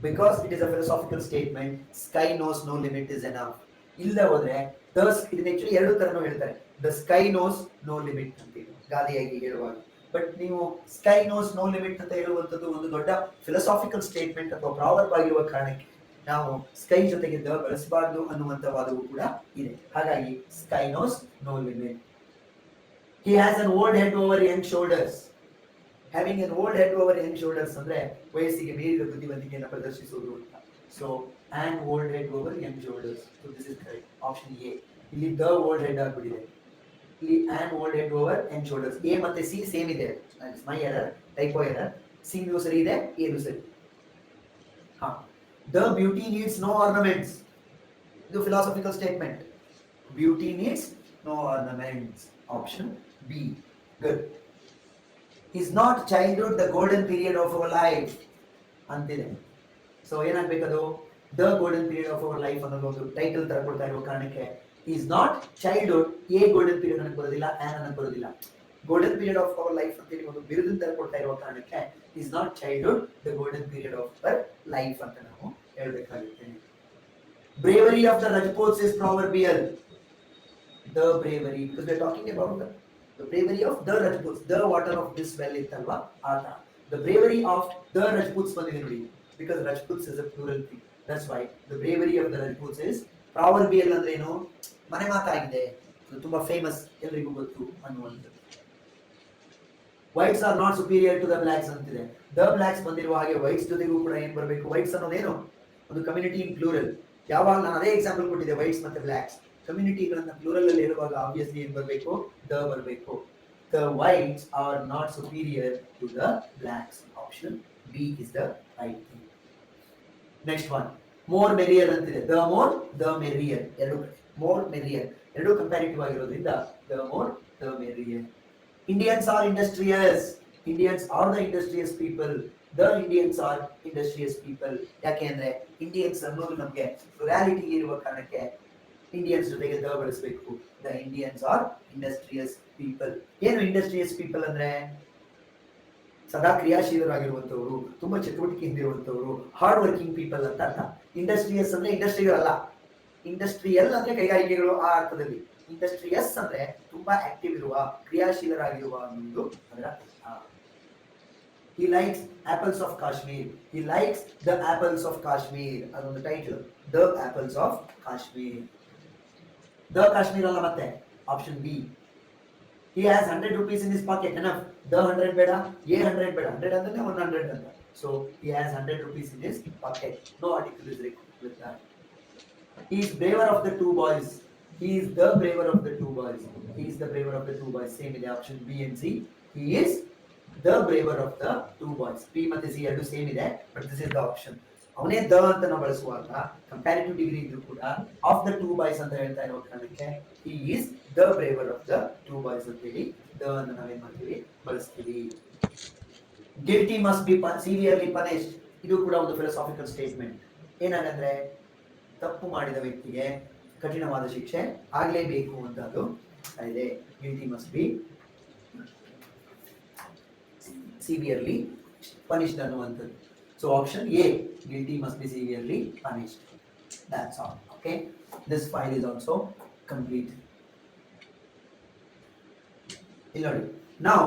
Because it is a philosophical statement, sky knows no limit is enough. ಇಲ್ಲ ಹೋದ್ರೆ ಇದನ್ನ ಆಕ್ಚುಲಿ ಎರಡು ತರನೂ ಹೇಳ್ತಾರೆ. The sky knows no limit ಅಂತ ಗಾದೆಯಾಗಿ ಹೇಳುವಾಗ, ಬಟ್ ನೀವು ಸ್ಕೈ ನೋಸ್ ನೋ ಲಿಮಿಟ್ ಅಂತ ಹೇಳುವಂಥದ್ದು ಒಂದು ದೊಡ್ಡ ಫಿಲಾಸಾಫಿಕಲ್ ಸ್ಟೇಟ್ಮೆಂಟ್ ಅಥವಾ ಪ್ರಾವರ್ಬ್ ಆಗಿರುವ ಕಾರಣಕ್ಕೆ ನಾವು ಸ್ಕೈ ಜೊತೆಗೆ ದ ಬಳಸಬಾರ್ದು ಅನ್ನುವಂಥ ವಾದವು ಕೂಡ ಇದೆ. ಹಾಗಾಗಿ sky knows no limit. He has an old head over young shoulders. Having an old head over young shoulders ಅಂದ್ರೆ ವಯಸ್ಸಿಗೆ ಮೀರಿದ ಬುದ್ಧಿವಂತಿಕೆಯನ್ನು ಪ್ರದರ್ಶಿಸುವುದು ಅಂತ. So an old head over young shoulders. So this is correct. Option A. ಇಲ್ಲಿ ದ ಓಲ್ಡ್ ಹೆಡ್ ಆಗ್ಬಿಟ್ಟಿದೆ, ಇಲ್ಲಿ an old head over young shoulders. A ಮತ್ತೆ ಸಿ ಸೇಮ್ ಇದೆ. My error, typo error. C ನು ಸರಿ ಇದೆ, ಎ ನು ಸರಿ. ಹಾ. The beauty needs no ornaments. ಇದು philosophical statement. Beauty needs no ornaments. Option B. Good. Is not childhood the golden period of our life ಅಂತಿದೆ. ಸೊ ಏನಾಗಬೇಕದು? The golden period of our life ಅನ್ನೋದು ಒಂದು ಟೈಟಲ್ ತರ ಕೊಡ್ತಾ ಇರುವ ಕಾರಣಕ್ಕೆ is not childhood. A golden period ಅನ್ನಕ್ಕೆ ಬರೋದಿಲ್ಲ, ಆನ್ ಅನ್ನಕ್ಕೆ ಬರೋದಿಲ್ಲ. Golden period of our life ಅಂತೇಳಿ ಒಂದು ಬಿರುದಿನ ತರ ಕೊಡ್ತಾ ಇರುವ ಕಾರಣಕ್ಕೆ is not childhood, the golden period of her life ಅಂತ ನಾವು ಹೇಳ್ಬೇಕಾಗುತ್ತೆ. Bravery of the Rajputs is proverbial. The bravery, because we're talking about the bravery of the Rajputs, the water of this well ಇತ್ತಲ್ವಾ ಆತ. The bravery of the Rajputs ಬಂದಿದೆ ನೋಡಿ, because Rajputs is a plural thing. That's why the bravery of the Rajputs is proverbial. ಅಂದ್ರೆ ಏನು, ಮನೆ ಮಾತಾಗಿದೆ, ತುಂಬಾ ಫೇಮಸ್, ಎಲ್ರಿಗೂ ಗೊತ್ತು ಅನ್ನುವಂಥದ್ದು. Whites are not superior to the blacks ಅಂತಿದೆ. ದ ಬ್ಲಾಕ್ಸ್ ಬಂದಿರುವ ಹಾಗೆ ವೈಟ್ಸ್ ಜೊತೆಗೂ ಕೂಡ ಏನ್ ಬರಬೇಕು, ವೈಟ್ಸ್ ಅನ್ನೋದೇನು ಒಂದು ಕಮ್ಯುನಿಟಿ ಇನ್ ಪ್ಲೂರಲ್. ಯಾವಾಗ ನಾನು ಅದೇ ಎಕ್ಸಾಂಪಲ್ ಕೊಟ್ಟಿದ್ದೆ, ವೈಟ್ಸ್ ಮತ್ತೆ ಬ್ಲಾಕ್ಸ್ ಕಮ್ಯುನಿಟಿಗಳನ್ನ ಪ್ಲೂರಲ್ ಅಲ್ಲಿ ಇರುವಾಗ ಆಬ್ವಿಯಸ್ಲಿ ಏನ್ ಬರಬೇಕು, ದ ಬರಬೇಕು. The whites are not superior to the blacks. Option B is the right thing. Next one, more merrier ಅಂತಿದೆ. ದ ಮೋರ್, ದ ಮೆರಿಯರ್, ಎರಡು ಮೋರ್ ಮೆರಿಯರ್, ಎರಡು ಕಂಪ್ಯಾರಿಟಿವ್ ಆಗಿರೋದ್ರಿಂದ the more the merrier. Indians are industrious. Indians are the industrious people. The Indians are industrious people. ಯಾಕೆ ಅಂದ್ರೆ ಇಂಡಿಯನ್ಸ್ ಅನ್ನೋದು ನಮಗೆ ಪ್ಲುರಾಲಿಟಿ ಇರುವ ಕಾರಣಕ್ಕೆ ಇಂಡಿಯನ್ಸ್ ಜೊತೆಗೆ ದ ಬಳಸಬೇಕು. The Indians are industrious people. ಏನು ಇಂಡಸ್ಟ್ರಿಯಸ್ ಪೀಪಲ್ ಅಂದ್ರೆ ಸದಾ ಕ್ರಿಯಾಶೀಲರಾಗಿರುವಂತವರು, ತುಂಬಾ ಚಟುವಟಿಕೆಯಿಂದ ಇರುವಂತವರು, ಹಾರ್ಡ್ ವರ್ಕಿಂಗ್ ಪೀಪಲ್ ಅಂತ ಅರ್ಥ. ಇಂಡಸ್ಟ್ರಿಯಸ್ ಅಂದ್ರೆ ಇಂಡಸ್ಟ್ರಿಗಳಲ್ಲ, ಇಂಡಸ್ಟ್ರಿಯಲ್ ಅಂದ್ರೆ ಕೈಗಾರಿಕೆಗಳು ಆ ಅರ್ಥದಲ್ಲಿ. ಇಂಡಸ್ಟ್ರಿಯಸ್ ಅಂದ್ರೆ ತುಂಬಾ ಆಕ್ಟಿವ್ ಇರುವ, ಕ್ರಿಯಾಶೀಲರಾಗಿರುವ ಅನ್ನೋದು ಅದರ ಅರ್ಥ. He likes apples of Kashmir. He likes the apples of Kashmir. ಅದೊಂದು title, The Apples of Kashmir. The Kashmir ಅಲ್ಲ ಮತ್ತೆ, option B. He has 100 rupees in his pocket. Enough. The 100 ಬೇಡ, A 100 ಬೇಡ, 100 ಅಂದ್ರೆ 100 ಅಂತ. So he has 100 rupees in his pocket. No article is required with that. He is braver of the two boys. He is the braver of the two boys. He is the braver of the two boys. Same in the option B and C. He is the braver of the two boys. B ಮತ್ತೆ C ಎರಡು ಸೇಮ್ ಇದೆ, but this is the option. ಅವನೇ ದ ಅಂತ ನಾವು ಬಳಸುವಾಗ ಕಂಪ್ಯಾರಿಟಿವ್ ಡಿಗ್ರಿ ಇದ್ರೂ ಕೂಡ ಆಫ್ ದ ಟೂ ಬಾಯ್ಸ್ ಅಂತ ಹೇಳ್ತಾ ಇರೋ ಕಾರಣಕ್ಕೆ he is the braver of the two boys ಅಂತ ಹೇಳಿ ದ ಅನ್ನು ನಾವೇನ್ ಮಾಡ್ತೀವಿ, ಬಳಸ್ತೀವಿ. Guilty must be severely punished. ಇದು ಕೂಡ ಒಂದು ಫಿಲಾಸಾಫಿಕಲ್ ಸ್ಟೇಟ್ಮೆಂಟ್. ಏನಾಗಂದ್ರೆ ತಪ್ಪು ಮಾಡಿದ ವ್ಯಕ್ತಿಗೆ ಕಠಿಣವಾದ ಶಿಕ್ಷೆ ಆಗಲೇಬೇಕು ಅಂತ ಅದು ಇದೆ. Guilty must be severely punished ಅನ್ನುವಂಥದ್ದು. So option A, guilty must be severely punished. That's all. Okay, this file is also complete. Illodi. Now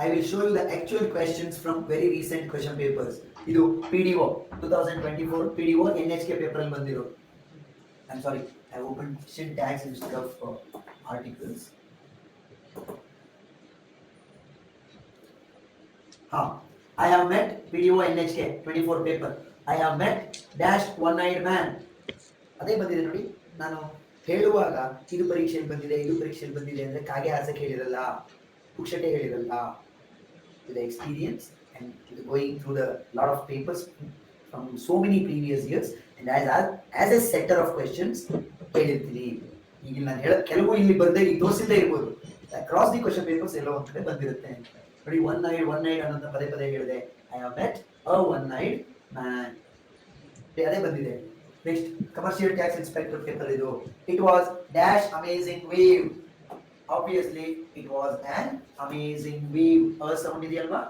I will show you the actual questions from very recent question papers. ಇದು PDO 2024 PDO NHK paper ಅಲ್ಲಿ ಬಂದಿರೋ. I'm sorry, I opened question tags instead of articles. I have met PDO NHK 24 paper. I have met dash one-eyed man. ಅದೇ ಬಂದಿದೆ ನೋಡಿ. ನಾನು ಹೇಳುವಾಗ ಇದು ಪರೀಕ್ಷೆಯಲ್ಲಿ ಬಂದಿದೆ, ಇದು ಪರೀಕ್ಷೆಯಲ್ಲಿ ಬಂದಿದೆ ಅಂದ್ರೆ ಕಾಗೆ ಹಾಸಕ್ಕೆ ಹೇಳಿರಲ್ಲ, ಪುಕ್ಷಟೆ ಹೇಳಿರಲ್ಲ. With the experience and going through the lot of papers from so many previous years and as a setter of questions ಹೇಳಿರ್ತೀನಿ. ಈಗ ನಾನು ಕೆಲವು ಇಲ್ಲಿ ಬಂದೇ ಈಗ ತೋರಿಸಿದ್ದೇ ಇರ್ಬೋದು, ಅಕ್ರಾಸ್ ದಿ ಕ್ವೆಶ್ಚನ್ ಪೇಪರ್ಸ್ ಎಲ್ಲೋ ಒಂದ್ ಕಡೆ ಬಂದಿರುತ್ತೆ ನೋಡಿ. ಒನ್ ನೈಡ್ ಅನ್ನೋದು ಪದೇ ಪದೇ ಹೇಳಿದೆ. I have met a ಒನ್-ಐಡ್ man, ಅದೇ ಬಂದಿದೆ. Next commercial tax inspector paper ಇದು. It was dash amazing wave. Obviously it was an amazing wave. A sound ಇದೆಯಲ್ವಾ,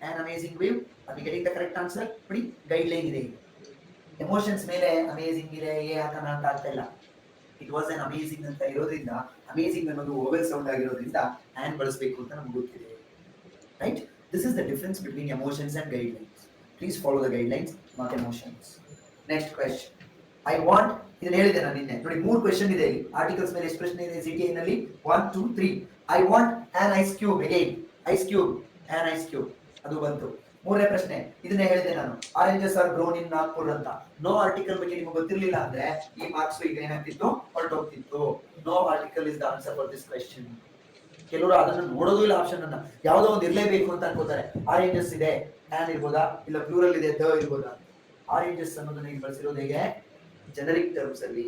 an amazing wave. Are we getting the correct answer? ನೋಡಿ ಗೈಡ್ಲೈನ್ ಇದೆ. ಎಮೋಷನ್ಸ್ ಮೇಲೆ ಅಮೇಜಿಂಗ್ ಇದೆ, ಏ ಹಾಕೋಣ ಅಂತ ಆಗ್ತಾ ಇಲ್ಲ. ಇಟ್ ವಾಸ್ an amazing ಅಂತ ಇರೋದ್ರಿಂದ, ಅಮೇಜಿಂಗ್ ಅನ್ನೋದು ಓವೆಲ್ ಸೌಂಡ್ ಆಗಿರೋದ್ರಿಂದ ಆನ್ ಬಳಸಬೇಕು ಅಂತ ನಮ್ಗೆ ಗೊತ್ತಿದೆ. Right, this is the difference between emotions and guidelines. Please follow the guidelines, not emotions. Next question, I want, ಇದನ್ನ ಹೇಳಿದೆ ನಾನು ನಿನ್ನೆ ನೋಡಿ. 3 ಕ್ವೆಶ್ಚನ್ ಇದೆ ಇಲ್ಲಿ. ಆರ್ಟಿಕಲ್ಸ್ ಮೇಲೆ ಎಷ್ಟು ಪ್ರಶ್ನೆ ಇದೆ CTI ನಲ್ಲಿ? 1 2 3. I want an ice cube. Again ice cube, an ice cube ಅದು ಬಂತು. 3ನೇ ಪ್ರಶ್ನೆ ಇದನ್ನೇ ಹೇಳಿದೆ ನಾನು, oranges are grown in Nagpur ಅಂತ. ನೋ ಆರ್ಟಿಕಲ್ ಬಗ್ಗೆ ನಿಮಗೆ ಗೊತ್ತಿರಲಿಲ್ಲ ಅಂದ್ರೆ ಈ ಮಾರ್ಕ್ಸ್ ಈಗ ಏನಾಗ್ತಿತ್ತು, ಹೊರಟೋಗ್ತಿತ್ತು. No article is the answer for this question. ಕೆಲವರು ಅದನ್ನು ನೋಡೋದು ಇಲ್ಲ, ಆಪ್ಷನ್ ಅನ್ನ ಯಾವುದೋ ಒಂದು ಇರಲೇಬೇಕು ಅಂತ ಅನ್ಕೋತಾರೆ. ಆರೆಂಜಸ್ ಇದೆ, ಆನ್ ಇರ್ಬೋದಾ, ಇಲ್ಲ ಪ್ಲೂರಲ್ ಇದೆ, ದ ಇರ್ಬೋದಾ. ಆರೆಂಜಸ್ ಅನ್ನೋದನ್ನ ಈಗ ಬಳಸಿರೋದು ಹೇಗೆ, ಜನರಿಕ್ ಟರ್ಮ್ಸ್ ಅಲ್ಲಿ.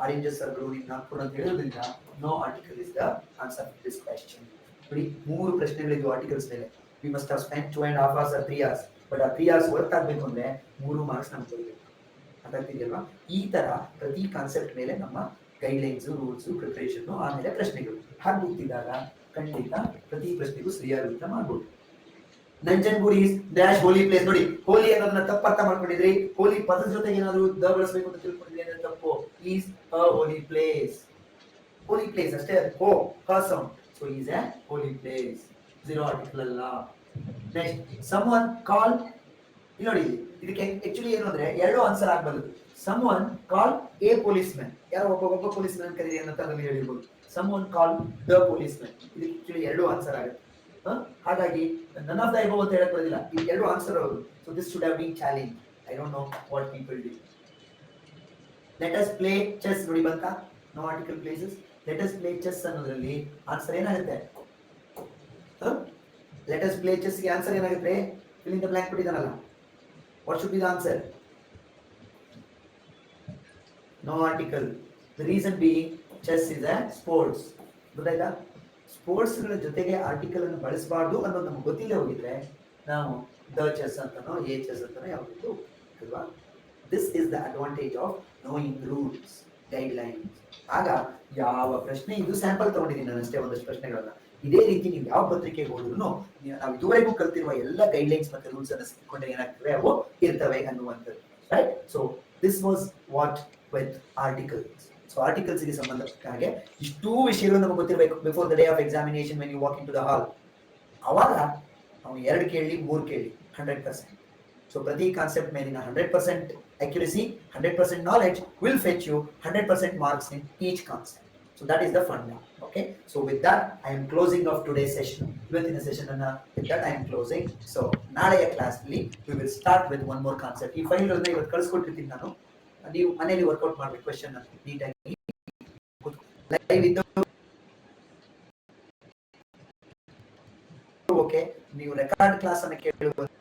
Oranges are grown in Nagpur ಅಂತ ಹೇಳೋದ್ರಿಂದ no article is the answer for this question. ನೋಡಿ 3 ಪ್ರಶ್ನೆಗಳಿದ್ವು ಆರ್ಟಿಕಲ್ಸ್ ಮೇಲೆ. We must have spent 2.5 hours or 3 hours. But ಆ 3 hours ವರ್ಕ್ ಆಗಬೇಕು ಅಂದ್ರೆ 3 ಮಾರ್ಕ್ಸ್ ನಮ್ಗೆ ಬರಬೇಕು. ಅದಾಗ್ತಿದೆಯಲ್ವಾ? ಈ ತರ ಪ್ರತಿ ಕಾನ್ಸೆಪ್ಟ್ ಮೇಲೆ ನಮ್ಮ ಗೈಡ್ಲೈನ್ಸ್, ರೂಲ್ಸ್, ಪ್ರಿಪರೇಷನ್, ಆಮೇಲೆ ಪ್ರಶ್ನೆಗಳು ಹಾಗೆ ಹೋಗ್ತಿದ್ದಾಗ ಖಂಡಿತ ಪ್ರತಿ ಪ್ರಶ್ನೆಗೂ ಸರಿಯಾದ ಉತ್ತರ ಮಾಡ್ಬೋದು. Nanjangud is dash Holi place. ನೋಡಿ, ಹೋಲಿ ಅನ್ನೋದನ್ನ ತಪ್ಪು ಅರ್ಥ ಮಾಡ್ಕೊಂಡಿದ್ರಿ. ಹೋಲಿ ಪದದ ಜೊತೆಗೆ ಏನಾದ್ರು ದ ಬಳಸಬೇಕು ಅಂತ ತಿಳ್ಕೊಂಡಿದ್ರಿ ಅಂದ್ರೆ ತಪ್ಪು. Is a holy place. Holy place ಅಷ್ಟೇ, ಹೋ ಹ sound. So is a holy place, zero article ಅಲ್ಲ. Next, someone call. ನೋಡಿ, ಇದಕ್ಕೆ ಆಕ್ಚುಲಿ ಏನು ಅಂದ್ರೆ ಎರಡು ಆನ್ಸರ್ ಆಗ್ಬಾರ್ದು. Someone call a policeman. ಯಾರೋ ಒಬ್ಬ ಪೊಲೀಸ್ ಮ್ಯಾನ್ ಕರೀರಿ ಅಂತ ಅದನ್ನು ಹೇಳಿರ್ಬೋದು. Someone call the policeman. ಇದಕ್ಕೆ ಆಕ್ಚುಲಿ ಎರಡು ಆನ್ಸರ್ ಆಗುತ್ತೆ. ಹಾಗಾಗಿ ನನ್ ಆಫ್ ದ ಎಬೋ ಅಂತ ಹೇಳಕ್ ಬರೋದಿಲ್ಲ, ಈ ಎರಡು ಆನ್ಸರ್ ಅವರು. So this should have been challenge. I don't know what people do. Let us play chess. ನೋಡಿ ಬಂತಾ, no article places. Let us play chess ಅನ್ನೋದ್ರಲ್ಲಿ ಆನ್ಸರ್ ಏನಾಗುತ್ತೆ? ಲೆಟ್ ಅಸ್ ಪ್ಲೇ ಚೆಸ್ ಗೆ ಆನ್ಸರ್ ಏನಾಗುತ್ತೆ? ಫಿಲ್ ಇನ್ ದ ಬ್ಲಾಂಕ್ ಕೊಟ್ಟಿದ್ದಾನಲ್ಲ. What should be the answer? No article. The reason being chess is a sports. ಗೊತ್ತಾಯ್ತಾ? ಸ್ಪೋರ್ಟ್ಸ್ ಗಳ ಜೊತೆಗೆ ಆರ್ಟಿಕಲ್ ಅನ್ನು ಬಳಸಬಾರ್ದು ಅನ್ನೋದು ನಮ್ಗೆ ಗೊತ್ತಿಲ್ಲ ಹೋಗಿದ್ರೆ ನಾವು ದ ಚೆಸ್ ಅಂತನೋ ಎ ಚೆಸ್ ಅಂತನೋ ಯಾವುದು ಅಲ್ವಾ. This is the advantage of knowing rules, guide lines. ಆಗ ಯಾವ ಪ್ರಶ್ನೆ, ಇದು ಸ್ಯಾಂಪಲ್ ತಗೊಂಡಿದ್ದೀನಿ ನಾನು ಅಷ್ಟೇ, ಒಂದಷ್ಟು ಪ್ರಶ್ನೆಗಳನ್ನ. ಇದೇ ರೀತಿ ನೀವು ಯಾವ ಪತ್ರಿಕೆಗೆ ಹೋದ್ರು ನಾವು ಇದುವರೆಗೂ ಕಲ್ತಿರುವ ಎಲ್ಲ ಗೈಡ್ ಲೈನ್ಸ್ ಮತ್ತೆ ರೂಲ್ಸ್ ಅನ್ನು ಸಿಕ್ಕೊಂಡ್ರೆ ಏನಾಗ್ತವೆ, ಅವು ಇರ್ತವೆ ಅನ್ನುವಂಥದ್ದು. Right. So this was what with articles. So articles ಗೆ ಸಂಬಂಧಪಟ್ಟ ಹಾಗೆ ಇಷ್ಟೂ ವಿಷಯಗಳು ನಮಗೆ ಗೊತ್ತಿರಬೇಕು before the day of examination when you walk into the hall. ಅವಾಗ ನಾವು 2 ಕೇಳಿ 3 ಕೇಳಿ 100%. ಸೊ ಪ್ರತಿ ಕಾನ್ಸೆಪ್ಟ್ ಮೇಲಿನ 100% accuracy, 100% knowledge will fetch you 100% marks in each concept. So that is the funda. Okay. So with that I am closing of today's session. ಇವತ್ತಿನ ಸೆಷನ್ ಅನ್ನ with that I am closing. So ನಾಳೆಯ ಕ್ಲಾಸ್ ಅಲ್ಲಿ we will start with one more concept. ಈ ಫೈಲ್ ಅನ್ನು ಇವತ್ತು ಕಳಿಸ್ಕೊಟ್ಟಿರ್ತೀನಿ ನಾನು. ನೀವು ಮನೆಯಲ್ಲಿ ವರ್ಕೌಟ್ ಮಾಡಬೇಕು ಕ್ವೆಶ್ಚನ್ ನೀಟಾಗಿ. ಲೈವ್ ಇದ್ದು ಓಕೆ, ನೀವು ರೆಕಾರ್ಡ್ ಕ್ಲಾಸ್ ಅನ್ನು ಕೇಳಬಹುದು.